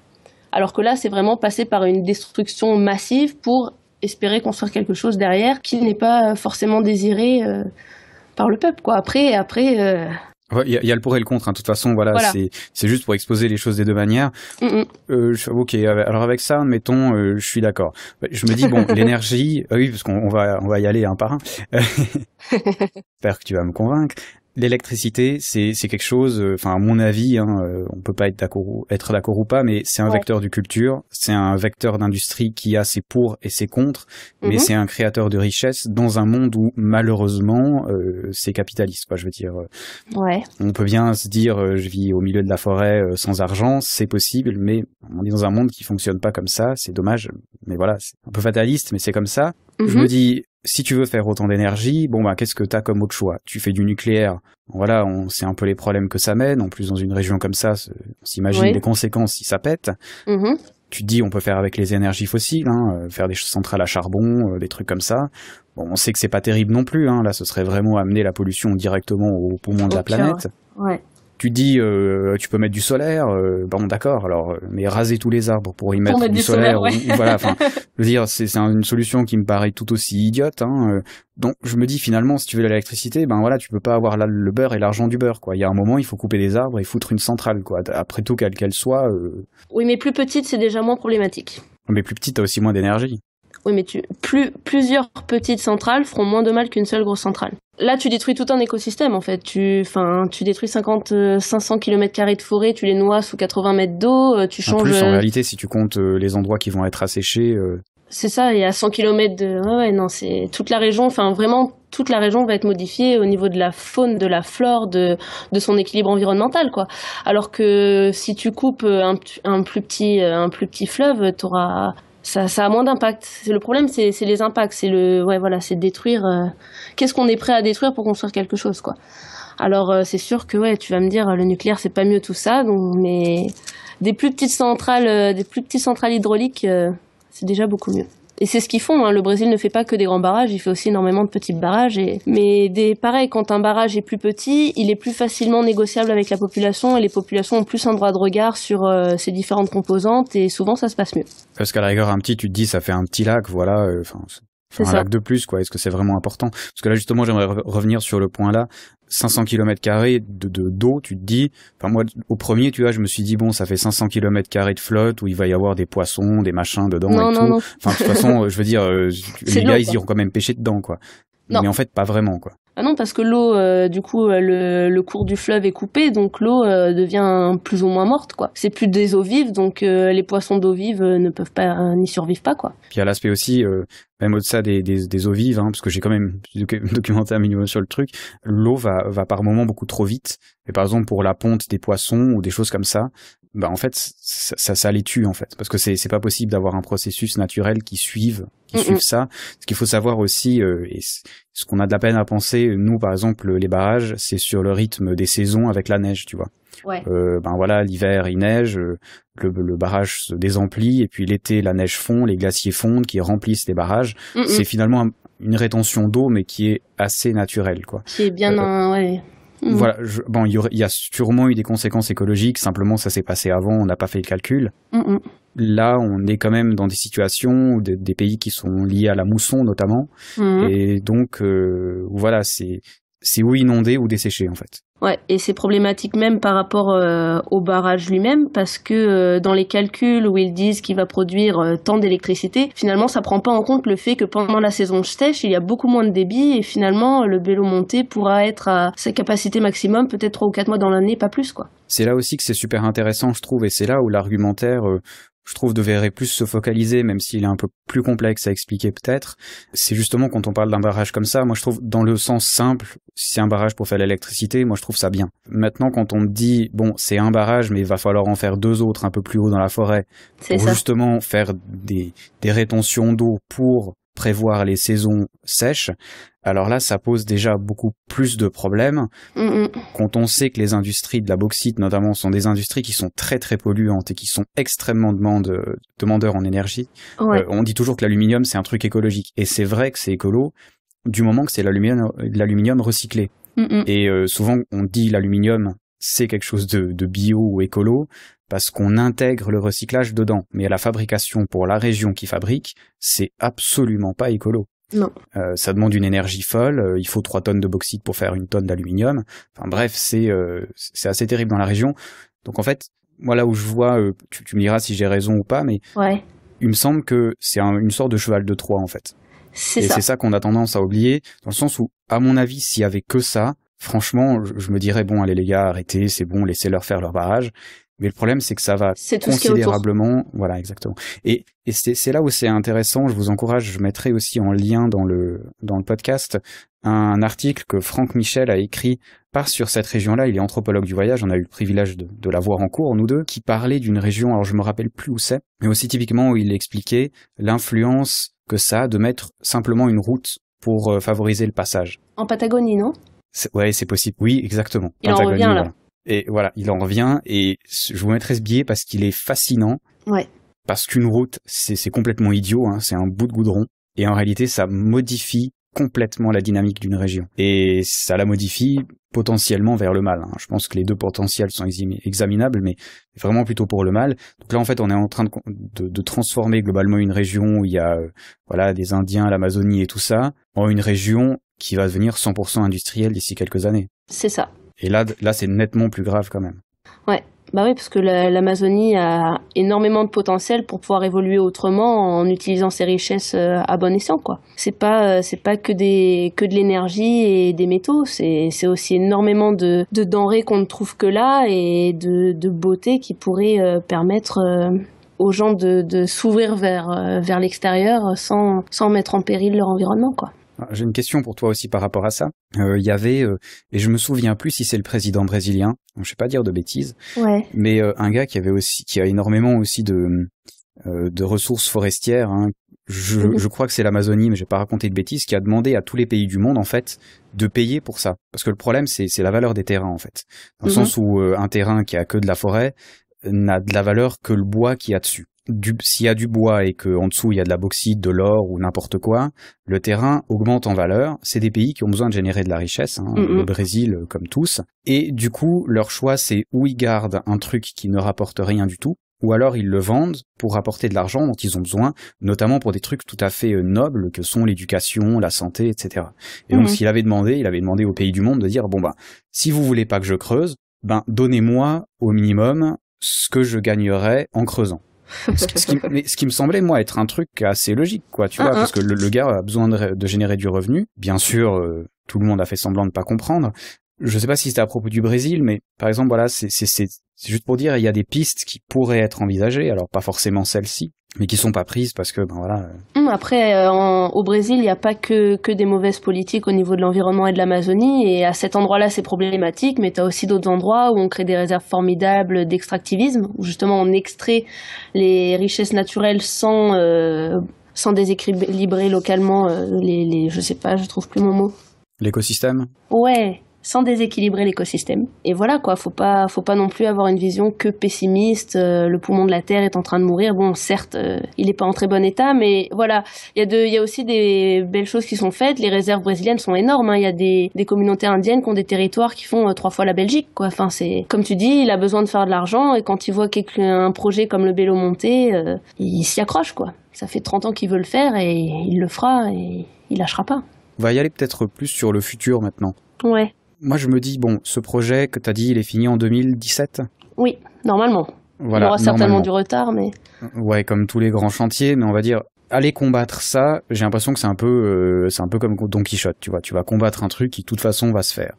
Alors que là, c'est vraiment passer par une destruction massive pour espérer construire quelque chose derrière qui n'est pas forcément désiré par le peuple, quoi. Après. Il y a le pour et le contre, hein. De toute façon, voilà. C'est juste pour exposer les choses des deux manières. Ok, alors avec ça, admettons, je suis d'accord. Je me dis, l'énergie, oui, parce qu'on va y aller un par un. J'espère que tu vas me convaincre. L'électricité, c'est quelque chose, à mon avis, on peut pas être d'accord ou pas, mais c'est un vecteur de culture, c'est un vecteur d'industrie qui a ses pour et ses contre, mais c'est un créateur de richesse dans un monde où, malheureusement, c'est capitaliste, quoi, je veux dire. Ouais. On peut bien se dire, je vis au milieu de la forêt sans argent, c'est possible, mais on est dans un monde qui fonctionne pas comme ça, c'est dommage, mais voilà, c'est un peu fataliste, mais c'est comme ça. Je me dis, si tu veux faire autant d'énergie, bon bah qu'est-ce que t'as comme autre choix? Tu fais du nucléaire. Voilà, on sait un peu les problèmes que ça mène. En plus, dans une région comme ça, on s'imagine les conséquences si ça pète. Tu te dis, on peut faire avec les énergies fossiles, faire des centrales à charbon, des trucs comme ça. Bon, on sait que c'est pas terrible non plus. Là, ce serait vraiment amener la pollution directement aux poumons de la planète. Ouais. Tu dis, tu peux mettre du solaire, bon d'accord, alors, mais raser tous les arbres pour y mettre du solaire, voilà, enfin, je veux dire, c'est une solution qui me paraît tout aussi idiote, donc je me dis finalement, si tu veux l'électricité, ben voilà, tu peux pas avoir le beurre et l'argent du beurre, quoi. Il y a un moment, il faut couper des arbres et foutre une centrale, quoi. Après tout, quelle qu'elle soit. Oui, mais plus petite, c'est déjà moins problématique. Mais plus petite, t'as aussi moins d'énergie. Oui, mais plusieurs petites centrales feront moins de mal qu'une seule grosse centrale. Là, tu détruis tout un écosystème, en fait. Tu détruis 500 km² de forêt, tu les noies sous 80 mètres d'eau, tu changes... En plus, en réalité, si tu comptes les endroits qui vont être asséchés... C'est ça, il y a 100 km de... Ouais, non, c'est toute la région, vraiment, toute la région va être modifiée au niveau de la faune, de la flore, de son équilibre environnemental, quoi. Alors que si tu coupes un plus petit fleuve, t'auras... Ça a moins d'impact. Le problème, c'est les impacts. C'est c'est détruire. Qu'est-ce qu'on est prêt à détruire pour construire quelque chose, quoi. Alors, c'est sûr que, tu vas me dire, le nucléaire, c'est pas mieux tout ça, mais des plus petites centrales hydrauliques, c'est déjà beaucoup mieux. Et c'est ce qu'ils font, Le Brésil ne fait pas que des grands barrages, il fait aussi énormément de petits barrages. Mais pareil, quand un barrage est plus petit, il est plus facilement négociable avec la population et les populations ont plus un droit de regard sur ces différentes composantes et souvent ça se passe mieux. Parce qu'à la rigueur, un petit, tu te dis, ça fait un petit lac, voilà, un lac de plus, quoi. Est-ce que c'est vraiment important? Parce que là, justement, j'aimerais revenir sur le point là. 500 km² d'eau, tu te dis, moi, au premier, tu vois, je me suis dit, bon, ça fait 500 km² de flotte où il va y avoir des poissons, des machins dedans et tout. Non. Enfin, de toute façon, je veux dire, les gars, ils iront quand même pêcher dedans, quoi. Non. Mais en fait, pas vraiment, quoi. Ah non, parce que l'eau, du coup, le cours du fleuve est coupé, donc l'eau devient plus ou moins morte, quoi. C'est plus des eaux vives, donc les poissons d'eau vive ne peuvent pas, n'y survivent pas, quoi. Puis il y a l'aspect aussi, même au-delà des eaux vives, parce que j'ai quand même documenté un minimum sur le truc, l'eau va par moments beaucoup trop vite. Et par exemple, pour la ponte des poissons ou des choses comme ça, en fait, ça les tue, en fait. Parce que c'est pas possible d'avoir un processus naturel qui suive ça. Ce qu'il faut savoir aussi, et ce qu'on a de la peine à penser, nous, par exemple, les barrages, c'est sur le rythme des saisons avec la neige, tu vois. Ouais. Voilà, l'hiver, il neige, le barrage se désemplit, et puis l'été, la neige fond, les glaciers fondent, qui remplissent les barrages. C'est finalement une rétention d'eau, mais qui est assez naturelle, quoi. Qui est bien Voilà, il y a sûrement eu des conséquences écologiques, simplement ça s'est passé avant, on n'a pas fait le calcul. Là, on est quand même dans des situations, des pays qui sont liés à la mousson notamment, et donc voilà, c'est ou inondé ou desséché en fait. Ouais, et c'est problématique même par rapport au barrage lui-même, parce que dans les calculs où ils disent qu'il va produire tant d'électricité, finalement ça prend pas en compte le fait que pendant la saison sèche, il y a beaucoup moins de débit, et finalement le Belo Monte pourra être à sa capacité maximum peut-être 3 ou 4 mois dans l'année, pas plus, quoi. C'est là aussi que c'est super intéressant, je trouve, et c'est là où l'argumentaire... je trouve devrait plus se focaliser, même s'il est un peu plus complexe à expliquer peut-être. C'est justement quand on parle d'un barrage comme ça, moi je trouve dans le sens simple, si c'est un barrage pour faire l'électricité, moi je trouve ça bien. Maintenant quand on me dit, bon c'est un barrage mais il va falloir en faire 2 autres un peu plus haut dans la forêt, pour justement faire des rétentions d'eau pour prévoir les saisons sèches, alors là, ça pose déjà beaucoup plus de problèmes. Quand on sait que les industries de la bauxite, notamment, sont des industries qui sont très très polluantes et qui sont extrêmement demandeurs en énergie, on dit toujours que l'aluminium, c'est un truc écologique. Et c'est vrai que c'est écolo, du moment que c'est l'aluminium recyclé. Et souvent, on dit l'aluminium, c'est quelque chose de bio ou écolo, parce qu'on intègre le recyclage dedans. Mais à la fabrication, pour la région qui fabrique, c'est absolument pas écolo. Non. Ça demande une énergie folle, il faut 3 tonnes de bauxite pour faire 1 tonne d'aluminium. Enfin bref, c'est assez terrible dans la région. Donc en fait, moi là où je vois, tu me diras si j'ai raison ou pas, mais il me semble que c'est une sorte de cheval de Troie en fait. C'est ça qu'on a tendance à oublier, dans le sens où, à mon avis, s'il y avait que ça, franchement, je me dirais, bon, allez les gars, arrêtez, c'est bon, laissez-leur faire leur barrage. Mais le problème, c'est que ça va considérablement... Voilà, exactement. Et c'est là où c'est intéressant, je vous encourage, je mettrai aussi en lien dans le podcast un article que Franck Michel a écrit sur cette région-là. Il est anthropologue du voyage, on a eu le privilège de la voir en cours, nous deux, qui parlait d'une région, alors je me rappelle plus où c'est, mais aussi typiquement où il expliquait l'influence que ça a de mettre simplement une route pour favoriser le passage. En Patagonie, non? Ouais, c'est possible. Oui, exactement. Il en revient là. Voilà. Et voilà, il en revient et je vous mettrai ce billet parce qu'il est fascinant. Ouais. Parce qu'une route, c'est complètement idiot, hein, c'est un bout de goudron. Et en réalité, ça modifie complètement la dynamique d'une région. Et ça la modifie potentiellement vers le mal. Hein. Je pense que les deux potentiels sont examinables, mais vraiment plutôt pour le mal. Donc là, en fait, on est en train de transformer globalement une région où il y a voilà, des Indiens, l'Amazonie et tout ça, en une région qui va devenir 100% industrielle d'ici quelques années. C'est ça. Et là, c'est nettement plus grave quand même. Ouais. Bah oui, parce que l'Amazonie a énormément de potentiel pour pouvoir évoluer autrement en utilisant ses richesses à bon escient, quoi. C'est pas que de l'énergie et des métaux, c'est aussi énormément de denrées qu'on ne trouve que là et de beauté qui pourraient permettre aux gens de s'ouvrir vers l'extérieur sans mettre en péril leur environnement, quoi. J'ai une question pour toi aussi par rapport à ça. Il y avait, et je me souviens plus si c'est le président brésilien, je vais pas dire de bêtises, ouais. Mais un gars qui a énormément aussi de ressources forestières. Hein. Je crois que c'est l'Amazonie, mais je vais pas raconter de bêtises, qui a demandé à tous les pays du monde en fait de payer pour ça, parce que le problème c'est la valeur des terrains en fait, dans le sens où un terrain qui a que de la forêt n'a de la valeur que le bois qu'il y a dessus. S'il y a du bois et qu'en dessous il y a de la bauxite, de l'or ou n'importe quoi, le terrain augmente en valeur. C'est des pays qui ont besoin de générer de la richesse, hein, le Brésil comme tous. Et du coup, leur choix c'est ou ils gardent un truc qui ne rapporte rien du tout, ou alors ils le vendent pour rapporter de l'argent dont ils ont besoin, notamment pour des trucs tout à fait nobles que sont l'éducation, la santé, etc. Et donc ce qu'il avait demandé aux pays du monde de dire bon bah si vous voulez pas que je creuse, ben donnez-moi au minimum ce que je gagnerais en creusant. Ce qui me semblait moi être un truc assez logique, quoi, tu vois, parce que le gars a besoin de générer du revenu. Bien sûr, tout le monde a fait semblant de pas comprendre. Je sais pas si c'était à propos du Brésil, mais par exemple, voilà, c'est juste pour dire, il y a des pistes qui pourraient être envisagées, alors pas forcément celles-ci, mais qui sont pas prises parce que, ben voilà. Après, au Brésil, il n'y a pas que des mauvaises politiques au niveau de l'environnement et de l'Amazonie, et à cet endroit-là, c'est problématique, mais tu as aussi d'autres endroits où on crée des réserves formidables d'extractivisme, où justement on extrait les richesses naturelles sans déséquilibrer localement je sais pas, je trouve plus mon mot. L'écosystème ? Ouais. Sans déséquilibrer l'écosystème. Et voilà quoi, faut pas non plus avoir une vision que pessimiste, le poumon de la Terre est en train de mourir. Bon, certes, il est pas en très bon état, mais voilà, il y a aussi des belles choses qui sont faites. Les réserves brésiliennes sont énormes, hein. Il y a des communautés indiennes qui ont des territoires qui font 3 fois la Belgique, quoi. Enfin, c'est comme tu dis, il a besoin de faire de l'argent et quand il voit un projet comme le Belo Monte, il s'y accroche, quoi. Ça fait 30 ans qu'il veut le faire et il le fera et il lâchera pas. On va y aller peut-être plus sur le futur maintenant. Ouais. Moi, je me dis, bon, ce projet que tu as dit, il est fini en 2017 ? Oui, normalement. Voilà, il aura certainement du retard, mais... Ouais, comme tous les grands chantiers, mais on va dire, aller combattre ça, j'ai l'impression que c'est un peu comme Don Quichotte, tu vois. Tu vas combattre un truc qui, de toute façon, va se faire.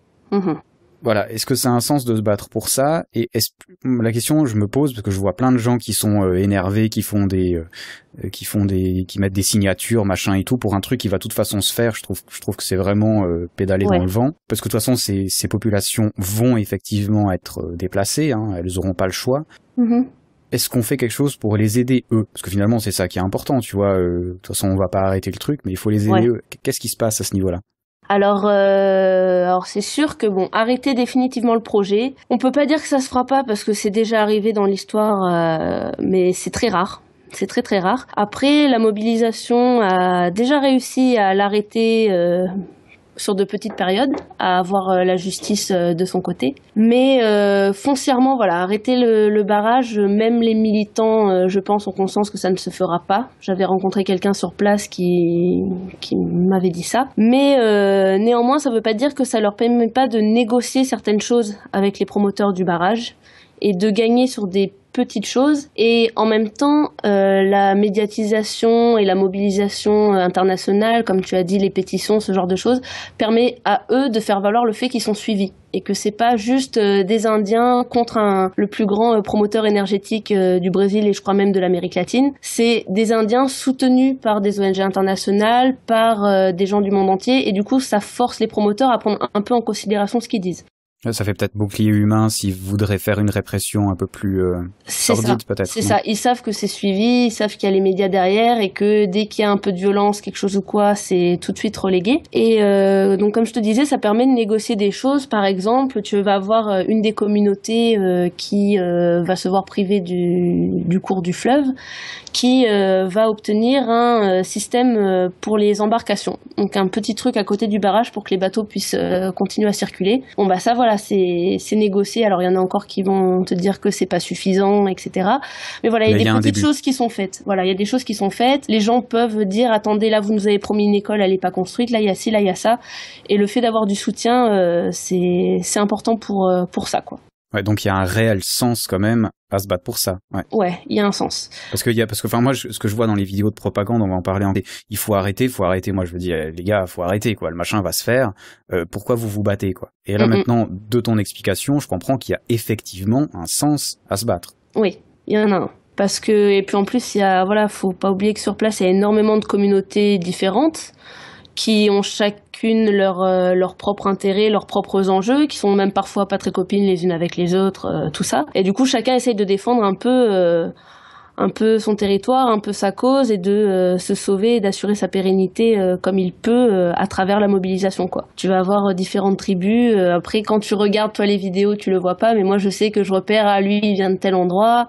Voilà, est-ce que ça a un sens de se battre pour ça ? Et la question, je me pose, parce que je vois plein de gens qui sont énervés, qui mettent des signatures, machin et tout, pour un truc qui va de toute façon se faire. Je trouve que c'est vraiment pédaler dans le vent. Parce que de toute façon, ces populations vont effectivement être déplacées, hein, elles auront pas le choix. Est-ce qu'on fait quelque chose pour les aider, eux ? Parce que finalement, c'est ça qui est important, tu vois. De toute façon, on va pas arrêter le truc, mais il faut les aider, eux. Qu'est-ce qui se passe à ce niveau-là ? Alors c'est sûr que bon, arrêter définitivement le projet, on peut pas dire que ça se fera pas parce que c'est déjà arrivé dans l'histoire, mais c'est très rare. C'est très très rare. Après, la mobilisation a déjà réussi à l'arrêter sur de petites périodes, à avoir la justice de son côté. Mais foncièrement, voilà, arrêter le barrage, même les militants, je pense, ont conscience que ça ne se fera pas. J'avais rencontré quelqu'un sur place qui m'avait dit ça. Mais néanmoins, ça ne veut pas dire que ça leur permet pas de négocier certaines choses avec les promoteurs du barrage et de gagner sur des petites choses. Et en même temps, la médiatisation et la mobilisation internationale, comme tu as dit, les pétitions, ce genre de choses, permet à eux de faire valoir le fait qu'ils sont suivis. Et que c'est pas juste des Indiens contre le plus grand promoteur énergétique du Brésil et je crois même de l'Amérique latine. C'est des Indiens soutenus par des ONG internationales, par des gens du monde entier. Et du coup, ça force les promoteurs à prendre un peu en considération ce qu'ils disent. Ça fait peut-être bouclier humain s'ils voudraient faire une répression un peu plus sordide, peut-être. C'est ça. Ils savent que c'est suivi, ils savent qu'il y a les médias derrière et que dès qu'il y a un peu de violence, quelque chose ou quoi, c'est tout de suite relégué. Et donc, comme je te disais, ça permet de négocier des choses. Par exemple, tu vas avoir une des communautés qui va se voir privée du cours du fleuve, qui va obtenir un système pour les embarcations. Donc, un petit truc à côté du barrage pour que les bateaux puissent continuer à circuler. Bon, bah ça, voilà, c'est négocié. Alors, il y en a encore qui vont te dire que c'est pas suffisant, etc. Mais voilà, il y a des petites choses qui sont faites. Voilà, il y a des choses qui sont faites. Les gens peuvent dire, attendez, là, vous nous avez promis une école, elle est pas construite. Là, il y a ci, là, il y a ça. Et le fait d'avoir du soutien, c'est important pour ça, quoi. Ouais, donc il y a un réel sens quand même à se battre pour ça. Ouais, il y a un sens. Parce que enfin moi ce que je vois dans les vidéos de propagande, on va en parler. Il faut arrêter. Moi je veux dire les gars, faut arrêter quoi. Le machin va se faire. Pourquoi vous vous battez quoi? Et là maintenant de ton explication, je comprends qu'il y a effectivement un sens à se battre. Oui, il y en a un. Parce que et puis en plus faut pas oublier que sur place il y a énormément de communautés différentes qui ont chacune leur propre intérêt, leurs propres enjeux, qui sont même parfois pas très copines les unes avec les autres, tout ça. Et du coup, chacun essaye de défendre un peu son territoire, un peu sa cause, et de se sauver et d'assurer sa pérennité comme il peut à travers la mobilisation, quoi. Tu vas avoir différentes tribus. Après, quand tu regardes toi les vidéos, tu le vois pas, mais moi je sais que je repère lui, il vient de tel endroit.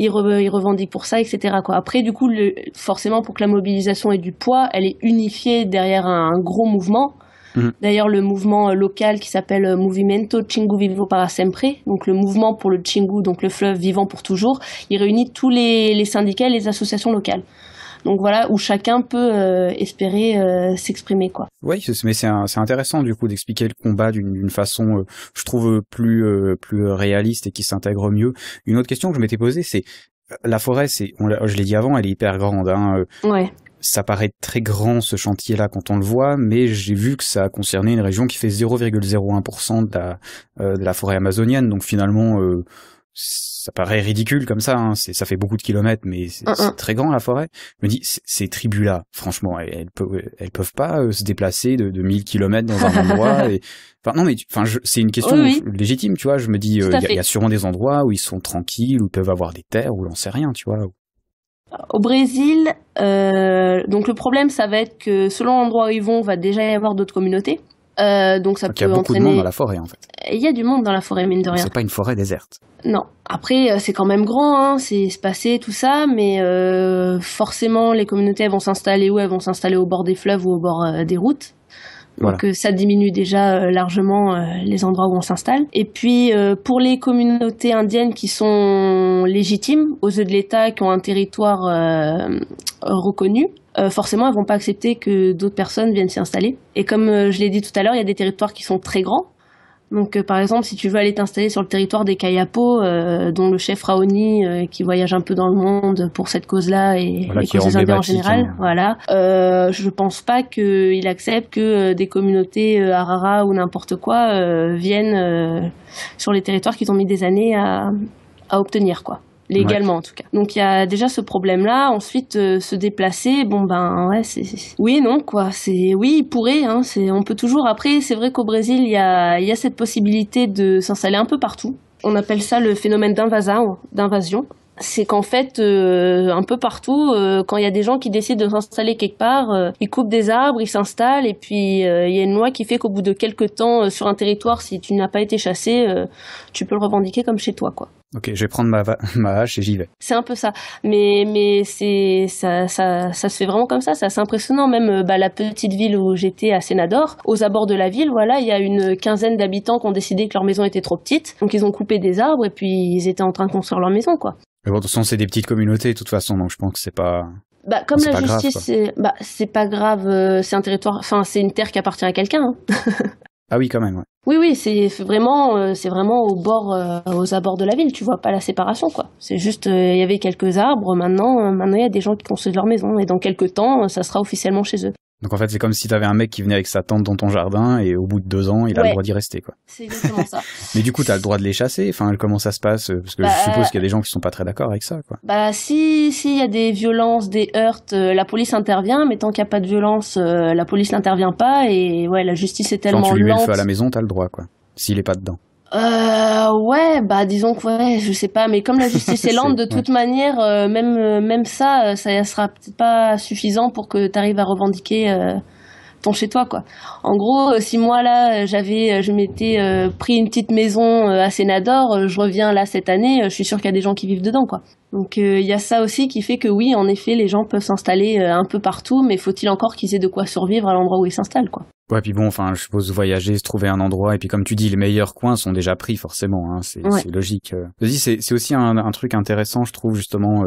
Il revendique pour ça, etc., quoi. Après, du coup, forcément, pour que la mobilisation ait du poids, elle est unifiée derrière un gros mouvement. D'ailleurs, le mouvement local qui s'appelle Movimento Xingu Vivo para Sempre, donc le mouvement pour le Xingu, donc le fleuve vivant pour toujours, il réunit tous les syndicats et les associations locales. Donc voilà, où chacun peut espérer s'exprimer, quoi. Oui, mais c'est intéressant du coup d'expliquer le combat d'une façon, je trouve plus réaliste et qui s'intègre mieux. Une autre question que je m'étais posée, c'est la forêt, je l'ai dit avant, elle est hyper grande. Ouais. Ça paraît très grand ce chantier-là quand on le voit, mais j'ai vu que ça concernait une région qui fait 0,01% de la forêt amazonienne, donc finalement. Ça paraît ridicule comme ça, ça fait beaucoup de kilomètres, mais c'est très grand la forêt. Je me dis, ces tribus-là, franchement, elles peuvent pas se déplacer de 1000 kilomètres dans un endroit. C'est une question légitime, tu vois. Je me dis, il y a sûrement des endroits où ils sont tranquilles, où ils peuvent avoir des terres, où l'on sait rien, tu vois. Au Brésil, donc le problème, ça va être que selon l'endroit où ils vont, va déjà y avoir d'autres communautés. Donc ça peut entraîner. Il y a beaucoup de monde dans la forêt, en fait. Il y a du monde dans la forêt, mine de rien. C'est pas une forêt déserte. Non. Après, c'est quand même grand, c'est espacé, tout ça, mais forcément, les communautés, elles vont s'installer où? Elles vont s'installer au bord des fleuves ou au bord des routes. Donc ça diminue déjà largement les endroits où on s'installe. Et puis pour les communautés indiennes qui sont légitimes aux yeux de l'État, qui ont un territoire reconnu, forcément elles vont pas accepter que d'autres personnes viennent s'y installer. Et comme je l'ai dit tout à l'heure, il y a des territoires qui sont très grands. Donc par exemple, si tu veux aller t'installer sur le territoire des Kayapo, dont le chef Raoni, qui voyage un peu dans le monde pour cette cause-là et les causes des Indiens en général, je pense pas qu'il accepte que des communautés Arara ou n'importe quoi viennent sur les territoires qu'ils ont mis des années à obtenir, quoi. Légalement, en tout cas. Donc, il y a déjà ce problème-là. Ensuite, se déplacer, c'est... Oui, non, quoi. Oui, il pourrait, on peut toujours... Après, c'est vrai qu'au Brésil, il y a cette possibilité de s'installer un peu partout. On appelle ça le phénomène d'invasion. C'est qu'en fait, un peu partout, quand il y a des gens qui décident de s'installer quelque part, ils coupent des arbres, ils s'installent, et puis il y a une loi qui fait qu'au bout de quelques temps, sur un territoire, si tu n'as pas été chassé, tu peux le revendiquer comme chez toi, quoi. Ok, je vais prendre ma hache et j'y vais. C'est un peu ça, mais ça se fait vraiment comme ça, c'est assez impressionnant. Même la petite ville où j'étais à Senador, aux abords de la ville, il y a une quinzaine d'habitants qui ont décidé que leur maison était trop petite, donc ils ont coupé des arbres et puis ils étaient en train de construire leur maison, quoi. Mais bon, de toute façon, c'est des petites communautés, de toute façon, donc je pense que c'est pas... comme la justice, c'est pas grave, c'est un territoire, c'est une terre qui appartient à quelqu'un. Ah oui, quand même, ouais. Oui, c'est vraiment aux abords de la ville, tu vois pas la séparation, quoi. C'est juste, il y avait quelques arbres, maintenant il y a des gens qui construisent leur maison, et dans quelques temps, ça sera officiellement chez eux. Donc en fait, c'est comme si t'avais un mec qui venait avec sa tente dans ton jardin et au bout de 2 ans, il a le droit d'y rester, quoi. C'est exactement ça. Mais du coup, t'as le droit de les chasser. Enfin, comment ça se passe? Parce que je suppose qu'il y a des gens qui sont pas très d'accord avec ça, quoi. Si y a des violences, des heurts, la police intervient, mais tant qu'il y a pas de violence, la police n'intervient pas et la justice est tellement lente. Quand tu lui mets le feu à la maison, t'as le droit, quoi. s'il est pas dedans. Ouais, bah disons que ouais, je sais pas, mais comme la justice est lente, de toute manière, même ça sera peut-être pas suffisant pour que tu arrives à revendiquer ton chez toi, quoi. En gros, si moi là je m'étais pris une petite maison à Sénador, je reviens là cette année, je suis sûre qu'il y a des gens qui vivent dedans, quoi. Donc il y a ça aussi qui fait que oui, en effet, les gens peuvent s'installer un peu partout, mais faut-il encore qu'ils aient de quoi survivre à l'endroit où ils s'installent, quoi. Ouais, puis bon, enfin, je suppose voyager, se trouver un endroit, et puis comme tu dis, les meilleurs coins sont déjà pris, forcément, hein, c'est logique. Vas-y, c'est aussi un truc intéressant, je trouve, justement,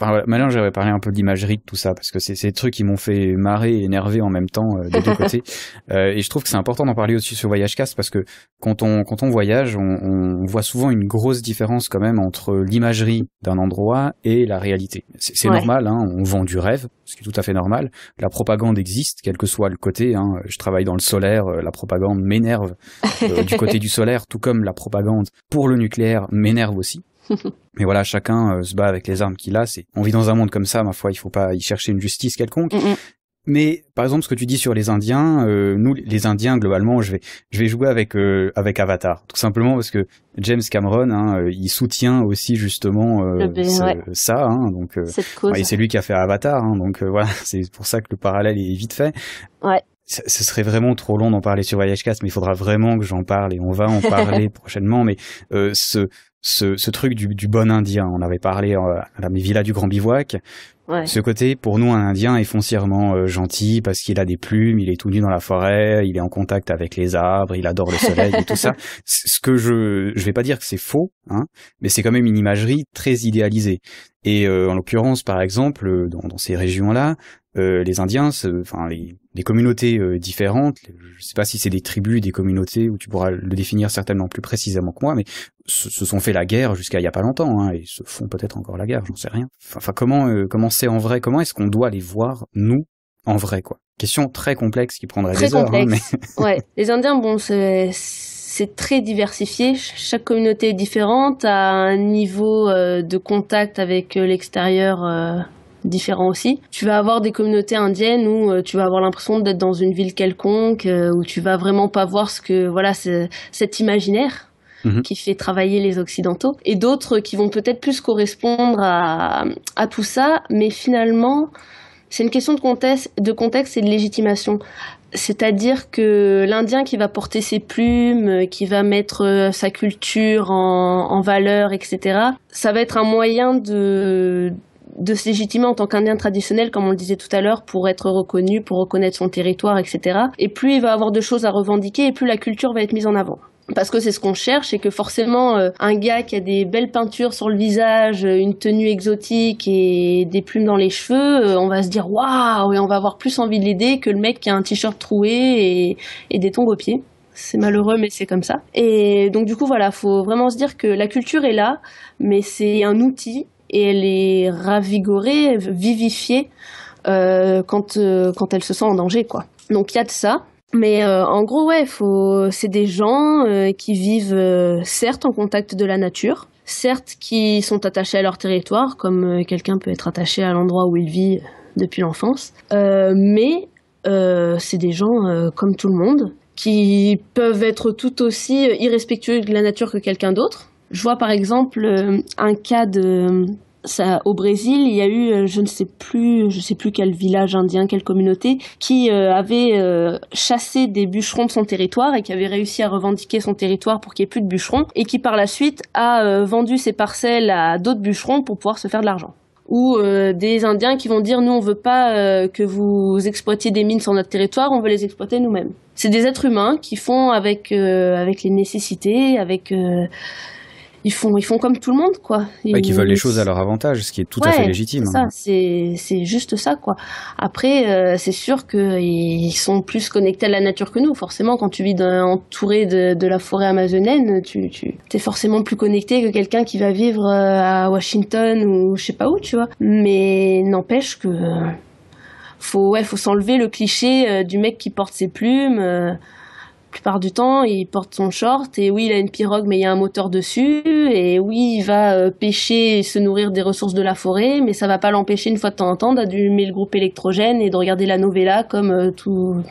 maintenant, j'avais parlé un peu d'imagerie, de tout ça, parce que c'est des trucs qui m'ont fait marrer et énerver en même temps, des deux côtés. Et je trouve que c'est important d'en parler aussi sur Voyagecast, parce que quand on voyage, on voit souvent une grosse différence quand même entre l'imagerie d'un endroit et la réalité. C'est normal, hein, on vend du rêve, ce qui est tout à fait normal. La propagande existe, quel que soit le côté, hein. Je travaille dans le solaire, la propagande m'énerve du côté du solaire, tout comme la propagande pour le nucléaire m'énerve aussi. Mais voilà, chacun se bat avec les armes qu'il a. On vit dans un monde comme ça, ma foi, il faut pas y chercher une justice quelconque. Mais par exemple, ce que tu dis sur les Indiens, nous, les Indiens, globalement, je vais jouer avec Avatar, tout simplement parce que James Cameron, hein, il soutient aussi justement ça, hein, donc et c'est lui qui a fait Avatar, hein, donc voilà, c'est pour ça que le parallèle est vite fait. Ouais. Ce serait vraiment trop long d'en parler sur Voyagecast, mais il faudra vraiment que j'en parle et on va en parler prochainement. Mais ce truc du bon Indien, on avait parlé à la Villa du Grand Bivouac. Ouais. Ce côté, pour nous, un Indien est foncièrement gentil parce qu'il a des plumes, il est tout nu dans la forêt, il est en contact avec les arbres, il adore le soleil et tout ça. Ce que je vais pas dire que c'est faux, hein, mais c'est quand même une imagerie très idéalisée. Et en l'occurrence, par exemple, dans ces régions-là, les Indiens, les communautés différentes, je sais pas si c'est des tribus, des communautés, où tu pourras le définir certainement plus précisément que moi, mais se sont fait la guerre jusqu'à il y a pas longtemps, hein, et se font peut-être encore la guerre, j'en sais rien. Enfin, comment c'est en vrai, comment est-ce qu'on doit les voir, nous, en vrai, quoi. Question très complexe qui prendrait des heures, hein, mais... Ouais, les Indiens, bon, c'est très diversifié. Chaque communauté est différente, a un niveau de contact avec l'extérieur différent aussi. Tu vas avoir des communautés indiennes où tu vas avoir l'impression d'être dans une ville quelconque, où tu vas vraiment pas voir cet imaginaire qui fait travailler les Occidentaux, et d'autres qui vont peut-être plus correspondre à tout ça, mais finalement, c'est une question de contexte et de légitimation. C'est-à-dire que l'Indien qui va porter ses plumes, qui va mettre sa culture en valeur, etc., ça va être un moyen de se légitimer en tant qu'Indien traditionnel, comme on le disait tout à l'heure, pour être reconnu, pour reconnaître son territoire, etc. Et plus il va avoir de choses à revendiquer, et plus la culture va être mise en avant. Parce que c'est ce qu'on cherche, et que forcément, un gars qui a des belles peintures sur le visage, une tenue exotique et des plumes dans les cheveux, on va se dire waouh, et on va avoir plus envie de l'aider que le mec qui a un t-shirt troué et des tongs aux pieds. C'est malheureux, mais c'est comme ça. Et donc du coup, voilà, faut vraiment se dire que la culture est là, mais c'est un outil, et elle est ravigorée, vivifiée quand elle se sent en danger, quoi. Donc il y a de ça. Mais en gros, ouais, c'est des gens qui vivent certes en contact de la nature, certes qui sont attachés à leur territoire, comme quelqu'un peut être attaché à l'endroit où il vit depuis l'enfance, mais c'est des gens comme tout le monde, qui peuvent être tout aussi irrespectueux de la nature que quelqu'un d'autre. Je vois par exemple un cas au Brésil, il y a eu, je sais plus quel village indien, quelle communauté, qui avait chassé des bûcherons de son territoire et qui avait réussi à revendiquer son territoire pour qu'il n'y ait plus de bûcherons, et qui par la suite a vendu ses parcelles à d'autres bûcherons pour pouvoir se faire de l'argent. Ou des Indiens qui vont dire nous on veut pas que vous exploitiez des mines sur notre territoire, on veut les exploiter nous-mêmes. C'est des êtres humains qui font avec les nécessités, ils font comme tout le monde, quoi. Qui veulent les choses à leur avantage, ce qui est tout à fait légitime. C'est ça, c'est juste ça, quoi. Après, c'est sûr qu'ils sont plus connectés à la nature que nous. Forcément, quand tu vis entouré de la forêt amazonienne, t'es forcément plus connecté que quelqu'un qui va vivre à Washington ou je sais pas où, tu vois. Mais n'empêche que faut s'enlever le cliché du mec qui porte ses plumes. La plupart du temps, il porte son short, et oui, il a une pirogue, mais il y a un moteur dessus, et oui, il va pêcher et se nourrir des ressources de la forêt, mais ça va pas l'empêcher, une fois de temps en temps, d'allumer le groupe électrogène et de regarder la novella comme tout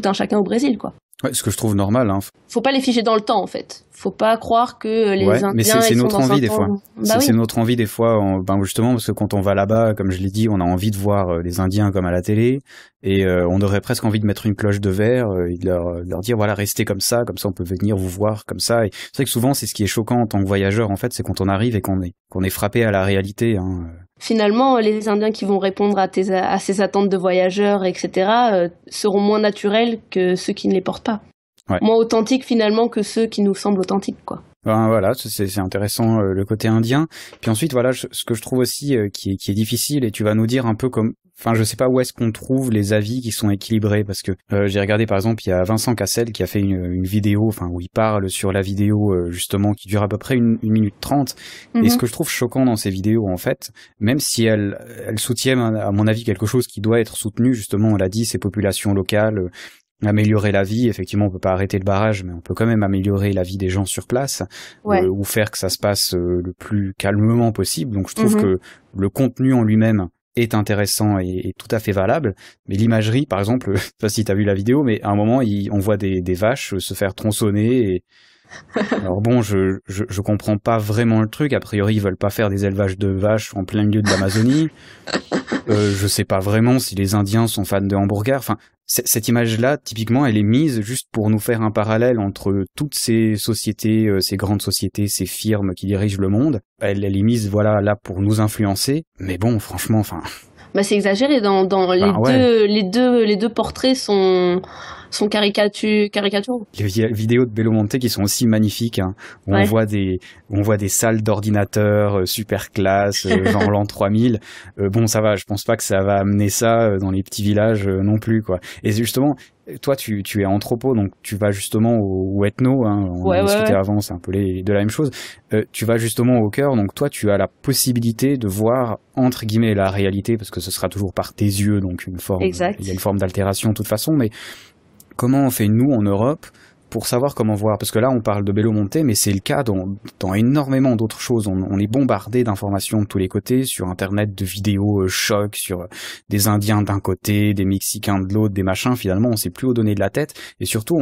un chacun au Brésil, quoi. Ouais, ce que je trouve normal, hein. Faut pas les figer dans le temps, en fait. Faut pas croire que les Ouais, Indiens, mais c'est ils sont notre dans envie un des temps. fois. Bah oui. C'est notre envie des fois, justement parce que quand on va là-bas, comme je l'ai dit, on a envie de voir les Indiens comme à la télé, et on aurait presque envie de mettre une cloche de verre et de leur dire voilà, restez comme ça on peut venir vous voir comme ça. Et c'est vrai que souvent c'est ce qui est choquant en tant que voyageur, en fait, c'est quand on arrive et qu'on est frappé à la réalité, hein. Finalement, les Indiens qui vont répondre à ces attentes de voyageurs, etc., seront moins naturels que ceux qui ne les portent pas. Ouais. Moins authentiques finalement que ceux qui nous semblent authentiques, quoi. Ben voilà, c'est intéressant le côté indien. Puis ensuite voilà, ce que je trouve aussi qui est difficile, et tu vas nous dire un peu comme, enfin je sais pas où est-ce qu'on trouve les avis qui sont équilibrés, parce que j'ai regardé par exemple, il y a Vincent Cassel qui a fait une vidéo, enfin où il parle sur la vidéo justement qui dure à peu près une minute 30. Et ce que je trouve choquant dans ces vidéos, en fait, même si elles soutiennent à mon avis quelque chose qui doit être soutenu, justement on l'a dit, ces populations locales, améliorer la vie, effectivement on peut pas arrêter le barrage, mais on peut quand même améliorer la vie des gens sur place, Ouais. ou faire que ça se passe le plus calmement possible. Donc je trouve que le contenu en lui-même est intéressant et tout à fait valable, mais l'imagerie, par exemple, je sais pas si t'as vu la vidéo, mais à un moment on voit des vaches se faire tronçonner, et alors bon, je comprends pas vraiment le truc. A priori, ils veulent pas faire des élevages de vaches en plein milieu de l'Amazonie. Je sais pas vraiment si les Indiens sont fans de hamburgers. Enfin, cette image-là, typiquement, elle est mise juste pour nous faire un parallèle entre toutes ces sociétés, ces grandes sociétés, ces firmes qui dirigent le monde. Elle est mise, voilà, là pour nous influencer. Mais bon, franchement, enfin. Bah c'est exagéré. Dans les deux portraits sont caricaturaux. Les vidéos de Belo-Monte qui sont aussi magnifiques, hein, où Ouais. on voit des salles d'ordinateurs super classe, genre l'an 3000. Bon, ça va, je pense pas que ça va amener ça dans les petits villages non plus, quoi. Et justement, toi, tu es anthropo, donc tu vas justement au ethno, hein, on a discuté avant, c'est un peu de la même chose. Tu vas justement au cœur, donc toi, tu as la possibilité de voir, entre guillemets, la réalité, parce que ce sera toujours par tes yeux, donc Exact. il y a une forme d'altération de toute façon, mais comment on fait, nous, en Europe, pour savoir comment voir? Parce que là, on parle de Belo-Monte, mais c'est le cas dans énormément d'autres choses. On est bombardé d'informations de tous les côtés, sur Internet, de vidéos chocs, sur des Indiens d'un côté, des Mexicains de l'autre, des machins. Finalement, on sait plus où donner de la tête. Et surtout,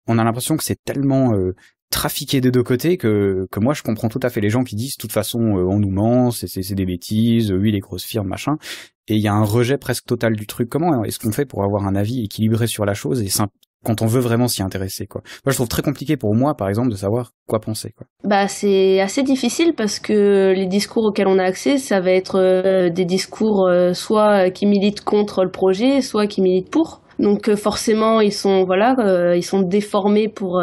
on a l'impression que c'est tellement trafiqué des deux côtés que moi, je comprends tout à fait les gens qui disent, de toute façon, on nous ment, c'est des bêtises, oui, les grosses firmes, machin. Et il y a un rejet presque total du truc. Comment est-ce qu'on fait pour avoir un avis équilibré sur la chose et quand on veut vraiment s'y intéresser, quoi? Moi, je trouve très compliqué pour moi, par exemple, de savoir quoi penser, quoi. Bah c'est assez difficile parce que les discours auxquels on a accès, ça va être des discours soit qui militent contre le projet, soit qui militent pour. Donc forcément ils sont ils sont déformés pour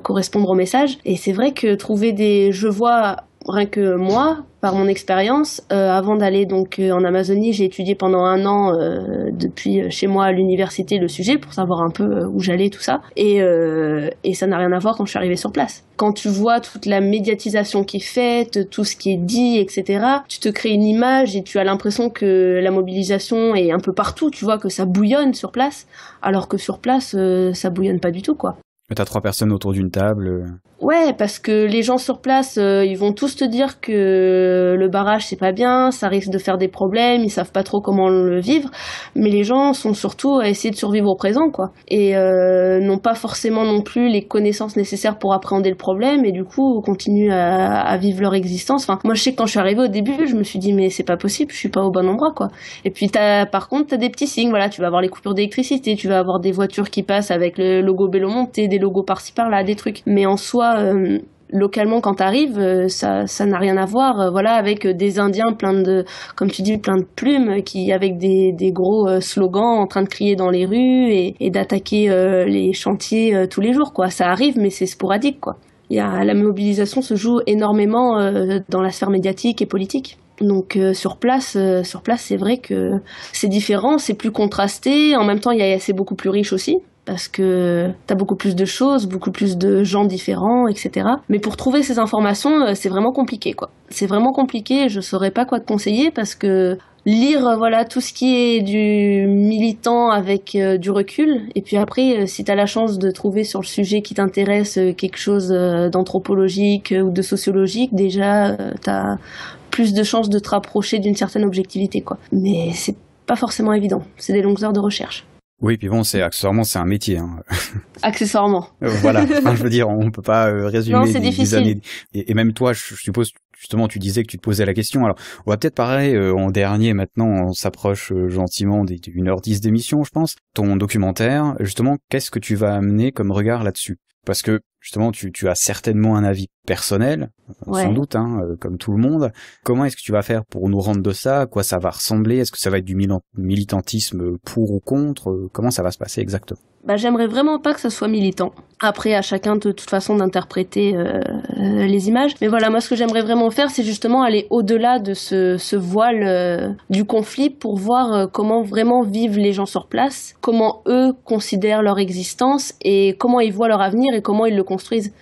correspondre au message. Et c'est vrai que je vois rien que moi, par mon expérience, avant d'aller donc en Amazonie, j'ai étudié pendant 1 an depuis chez moi à l'université le sujet pour savoir un peu où j'allais, tout ça. Et ça n'a rien à voir quand je suis arrivée sur place. Quand tu vois toute la médiatisation qui est faite, tout ce qui est dit, etc., tu te crées une image et tu as l'impression que la mobilisation est un peu partout, tu vois, que ça bouillonne sur place, alors que sur place, ça bouillonne pas du tout, quoi. T'as 3 personnes autour d'une table. Ouais, parce que les gens sur place, ils vont tous te dire que le barrage c'est pas bien, ça risque de faire des problèmes, ils savent pas trop comment le vivre, mais les gens sont surtout à essayer de survivre au présent, quoi, et n'ont pas forcément non plus les connaissances nécessaires pour appréhender le problème, et du coup continuent à vivre leur existence. Enfin, moi je sais que quand je suis arrivée au début, je me suis dit mais c'est pas possible, je suis pas au bon endroit, quoi. Et puis par contre t'as des petits signes, voilà, tu vas avoir les coupures d'électricité, tu vas avoir des voitures qui passent avec le logo Belo-Monte, des logos par-ci par-là, des trucs, mais en soi localement quand t'arrives, ça n'a rien à voir, voilà, avec des Indiens comme tu dis, plein de plumes, qui avec des gros slogans en train de crier dans les rues et d'attaquer les chantiers tous les jours, quoi. Ça arrive, mais c'est sporadique, quoi. La mobilisation se joue énormément dans la sphère médiatique et politique. Donc sur place c'est vrai que c'est différent, c'est plus contrasté, en même temps c'est beaucoup plus riche aussi, parce que t'as beaucoup plus de choses, beaucoup plus de gens différents, etc. Mais pour trouver ces informations, c'est vraiment compliqué, quoi. C'est vraiment compliqué, je saurais pas quoi te conseiller, parce que lire voilà tout ce qui est du militant avec du recul, et puis après si t'as la chance de trouver sur le sujet qui t'intéresse quelque chose d'anthropologique ou de sociologique, déjà t'as plus de chances de te rapprocher d'une certaine objectivité, quoi. Mais c'est pas forcément évident, c'est des longues heures de recherche. Oui, puis bon, accessoirement, c'est un métier. Hein. Accessoirement. Voilà, enfin, je veux dire, on peut pas résumer non, c'est des années. Et même toi, je suppose, justement, tu disais que tu te posais la question. Alors, on va peut-être parler en dernier maintenant, on s'approche gentiment des 1h10 d'émission, je pense. Ton documentaire, justement, qu'est-ce que tu vas amener comme regard là-dessus? Parce que, justement, tu as certainement un avis personnel, sans doute, hein, comme tout le monde. Comment est-ce que tu vas faire pour nous rendre de ça? À quoi ça va ressembler? Est-ce que ça va être du militantisme pour ou contre? Comment ça va se passer exactement? J'aimerais vraiment pas que ça soit militant. Après, à chacun de toute façon d'interpréter les images. Mais voilà, moi ce que j'aimerais vraiment faire, c'est justement aller au-delà de ce voile du conflit pour voir comment vraiment vivent les gens sur place, comment eux considèrent leur existence et comment ils voient leur avenir et comment ils le construisent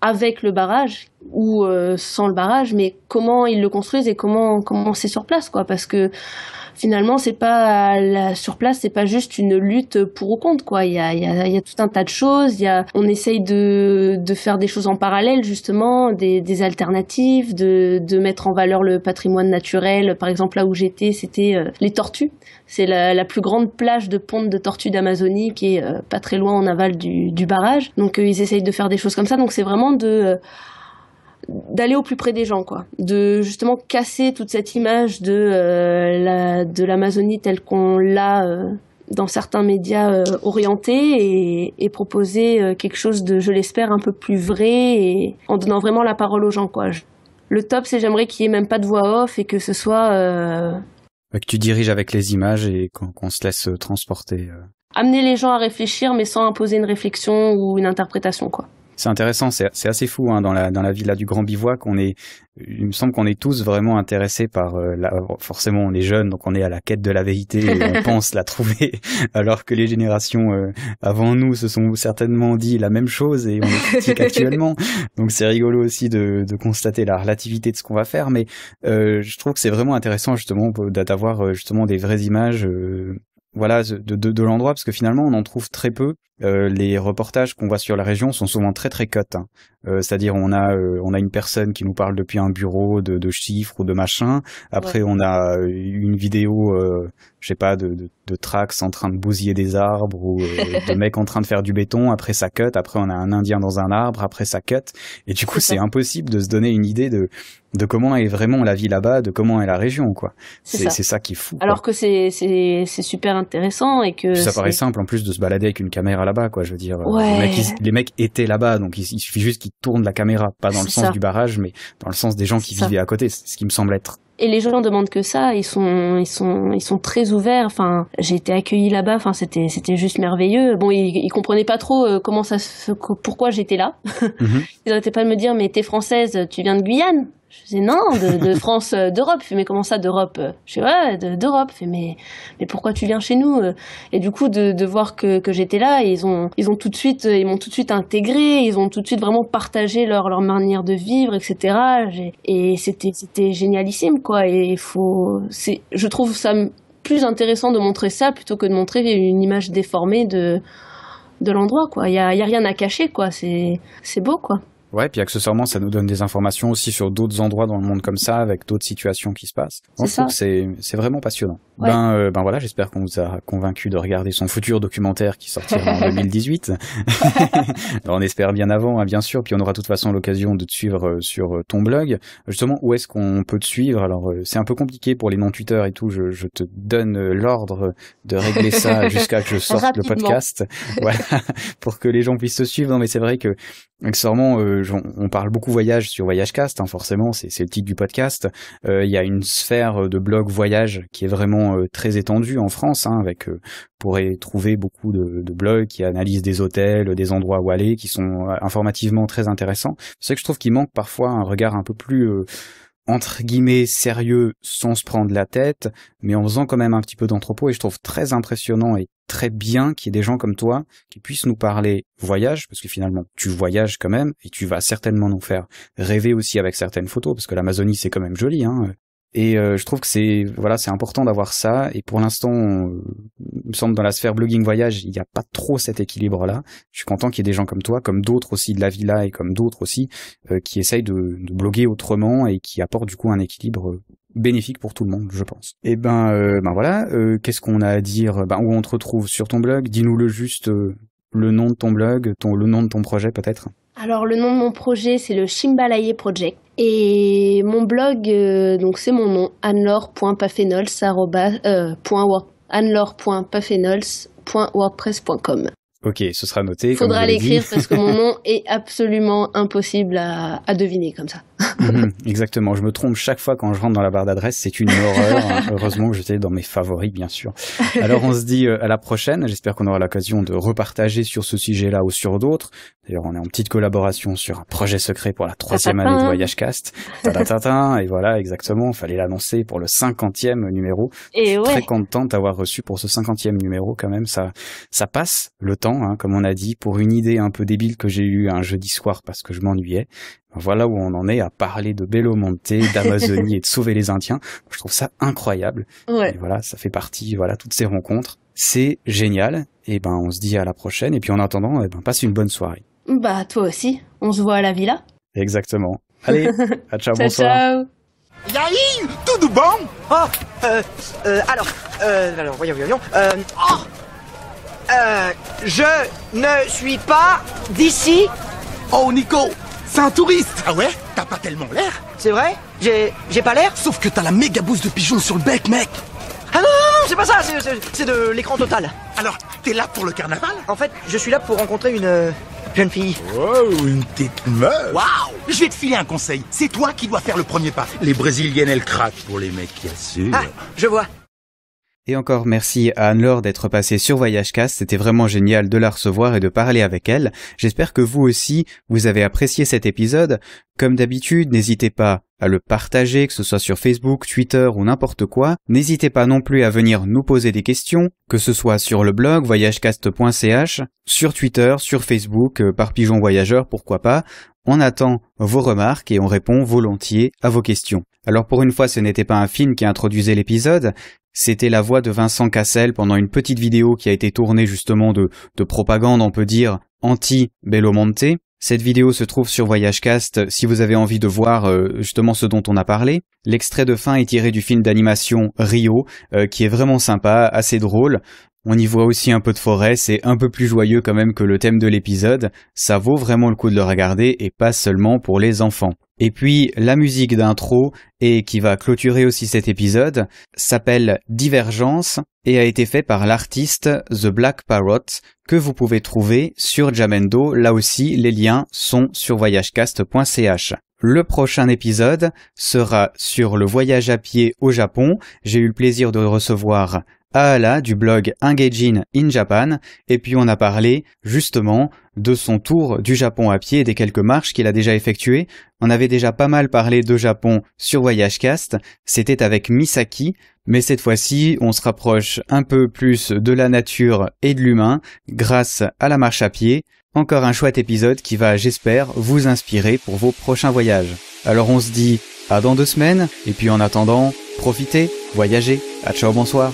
avec le barrage ou sans le barrage, mais comment ils le construisent et comment c'est sur place, quoi. Parce que finalement, c'est pas sur place, c'est pas juste une lutte pour ou contre, quoi. Il y a tout un tas de choses. On essaye de faire des choses en parallèle, justement, des alternatives, de mettre en valeur le patrimoine naturel. Par exemple, là où j'étais, c'était les tortues. C'est la plus grande plage de ponte de tortues d'Amazonie qui est pas très loin en aval du barrage. Donc ils essayent de faire des choses comme ça. Donc c'est vraiment d'aller au plus près des gens, quoi, de justement casser toute cette image de l'Amazonie telle qu'on l'a dans certains médias orientés et proposer quelque chose de, je l'espère, un peu plus vrai et en donnant vraiment la parole aux gens, quoi. Le top, c'est j'aimerais qu'il y ait même pas de voix off et que ce soit que tu diriges avec les images et qu'on se laisse transporter. Amener les gens à réfléchir, mais sans imposer une réflexion ou une interprétation, quoi. C'est intéressant, c'est assez fou, hein, dans la villa du Grand Bivouac. Il me semble qu'on est tous vraiment intéressés par forcément on est jeunes, donc on est à la quête de la vérité et on pense la trouver, alors que les générations avant nous se sont certainement dit la même chose et on est critique actuellement. Donc c'est rigolo aussi de constater la relativité de ce qu'on va faire, mais je trouve que c'est vraiment intéressant justement d'avoir justement des vraies images. Voilà, de l'endroit, parce que finalement on en trouve très peu. Les reportages qu'on voit sur la région sont souvent très très cut, hein. C'est-à-dire on a une personne qui nous parle depuis un bureau de chiffres ou de machin. Après on a une vidéo, je sais pas, de Trax en train de bousiller des arbres ou de mecs en train de faire du béton. Après ça cut. Après on a un Indien dans un arbre. Après ça cut. Et du coup c'est impossible de se donner une idée de comment est vraiment la vie là-bas, de comment est la région, quoi. C'est ça qui est fou, quoi. Alors que c'est super intéressant et que ça paraît simple en plus de se balader avec une caméra là-bas, quoi. Je veux dire, les mecs étaient là-bas, donc il suffit juste qu'ils tournent la caméra, pas dans le sens du barrage, mais dans le sens des gens qui vivaient à côté. C'est ce qui me semble être. Et les gens demandent que ça, ils sont très ouverts. Enfin, j'ai été accueillie là-bas. Enfin, c'était juste merveilleux. Bon, ils comprenaient pas trop pourquoi j'étais là. Ils arrêtaient pas de me dire, mais t'es française, tu viens de Guyane? Je disais non, de France, d'Europe. Je fais mais comment ça d'Europe? Je fais ouais, d'Europe. Je fais mais pourquoi tu viens chez nous? Et du coup de voir que j'étais là, ils m'ont tout de suite intégré, ils ont tout de suite vraiment partagé leur manière de vivre, etc. Et c'était génialissime, quoi. Et je trouve ça plus intéressant de montrer ça plutôt que de montrer une image déformée de l'endroit, quoi. Il y a rien à cacher, quoi. C'est beau, quoi. Ouais, puis accessoirement, ça nous donne des informations aussi sur d'autres endroits dans le monde comme ça, avec d'autres situations qui se passent. Donc, je trouve que c'est vraiment passionnant. Ouais. Ben voilà, j'espère qu'on vous a convaincu de regarder son futur documentaire qui sortira en 2018. Alors, on espère bien avant, hein, bien sûr, puis on aura de toute façon l'occasion de te suivre sur ton blog. Justement, où est-ce qu'on peut te suivre? Alors, c'est un peu compliqué pour les non-Twitter et tout, je te donne l'ordre de régler ça jusqu'à que je sorte le podcast. Voilà, pour que les gens puissent te suivre. Non, mais c'est vrai que accessoirement, on parle beaucoup voyage sur VoyageCast, hein, forcément, c'est le titre du podcast. Il y a une sphère de blog voyage qui est vraiment très étendue en France, hein, avec vous pourrez trouver beaucoup de blogs qui analysent des hôtels, des endroits où aller, qui sont informativement très intéressants. C'est vrai que je trouve qu'il manque parfois un regard un peu plus entre guillemets sérieux, sans se prendre la tête, mais en faisant quand même un petit peu d'anthropo, et je trouve très impressionnant et très bien qu'il y ait des gens comme toi qui puissent nous parler voyage, parce que finalement tu voyages quand même, et tu vas certainement nous faire rêver aussi avec certaines photos, parce que l'Amazonie c'est quand même joli, hein. Et je trouve que c'est important d'avoir ça, et pour l'instant il me semble dans la sphère blogging voyage il n'y a pas trop cet équilibre là. Je suis content qu'il y ait des gens comme toi, comme d'autres aussi de la villa et comme d'autres aussi qui essayent de bloguer autrement et qui apportent du coup un équilibre bénéfique pour tout le monde, je pense. Et voilà, qu'est-ce qu'on a à dire? Où on te retrouve sur ton blog? Dis-nous juste le nom de ton blog, le nom de ton projet peut-être. Alors le nom de mon projet, c'est le Shimbalaye Project. Et mon blog, donc c'est mon nom, annelaure.paphenols@annelaure.paphenols.wordpress.com. Ok, ce sera noté. Faudra l'écrire parce que mon nom est absolument impossible à deviner comme ça. Exactement, je me trompe chaque fois quand je rentre dans la barre d'adresse, c'est une horreur. Heureusement que j'étais dans mes favoris, bien sûr. Alors on se dit à la prochaine, j'espère qu'on aura l'occasion de repartager sur ce sujet-là ou sur d'autres. D'ailleurs, on est en petite collaboration sur un projet secret pour la 3e année de Voyagecast. Et voilà, exactement, fallait l'annoncer pour le 50e numéro. Et ouais. Très content de t'avoir reçu pour ce 50e numéro quand même, ça passe le temps, hein, comme on a dit, pour une idée un peu débile que j'ai eue un jeudi soir parce que je m'ennuyais. Voilà où on en est à parler de Belo Monte, d'Amazonie et de sauver les Indiens. Je trouve ça incroyable. Ouais. Et voilà, ça fait partie, toutes ces rencontres. C'est génial. Et on se dit à la prochaine. Et puis en attendant, passe une bonne soirée. Toi aussi. On se voit à la villa. Exactement. Allez, à ciao, bonsoir. Ciao. Yahi, tout bon? Alors, voyons. Je ne suis pas d'ici. Oh, Nico, c'est un touriste. Ah ouais? T'as pas tellement l'air. C'est vrai? J'ai pas l'air? Sauf que t'as la méga bouse de pigeon sur le bec, mec. Ah non, c'est pas ça, c'est de l'écran total. Alors, t'es là pour le carnaval? En fait, je suis là pour rencontrer une jeune fille. Oh, une petite meuf. Waouh! Je vais te filer un conseil. C'est toi qui dois faire le premier pas. Les Brésiliennes, elles craquent pour les mecs qui assurent. Ah, je vois. Et encore merci à Anne-Laure d'être passée sur Voyagecast, c'était vraiment génial de la recevoir et de parler avec elle. J'espère que vous aussi, vous avez apprécié cet épisode. Comme d'habitude, n'hésitez pas à le partager, que ce soit sur Facebook, Twitter ou n'importe quoi. N'hésitez pas non plus à venir nous poser des questions, que ce soit sur le blog voyagecast.ch, sur Twitter, sur Facebook, par Pigeon Voyageur, pourquoi pas. On attend vos remarques et on répond volontiers à vos questions. Alors pour une fois, ce n'était pas un film qui introduisait l'épisode, c'était la voix de Vincent Cassel pendant une petite vidéo qui a été tournée justement de propagande, on peut dire, anti-Belo Monte. Cette vidéo se trouve sur Voyagecast si vous avez envie de voir justement ce dont on a parlé. L'extrait de fin est tiré du film d'animation Rio, qui est vraiment sympa, assez drôle. On y voit aussi un peu de forêt, c'est un peu plus joyeux quand même que le thème de l'épisode. Ça vaut vraiment le coup de le regarder et pas seulement pour les enfants. Et puis, la musique d'intro, et qui va clôturer aussi cet épisode, s'appelle Divergence et a été fait par l'artiste The Black Parrot, que vous pouvez trouver sur Jamendo. Là aussi, les liens sont sur voyagecast.ch. Le prochain épisode sera sur le voyage à pied au Japon. J'ai eu le plaisir de recevoir Aala du blog Engaging in Japan, et puis on a parlé justement de son tour du Japon à pied et des quelques marches qu'il a déjà effectuées. On avait déjà pas mal parlé de Japon sur Voyagecast, c'était avec Misaki, mais cette fois-ci on se rapproche un peu plus de la nature et de l'humain grâce à la marche à pied. Encore un chouette épisode qui va, j'espère, vous inspirer pour vos prochains voyages. Alors on se dit à dans 2 semaines, et puis en attendant, profitez, voyagez, à ciao, bonsoir.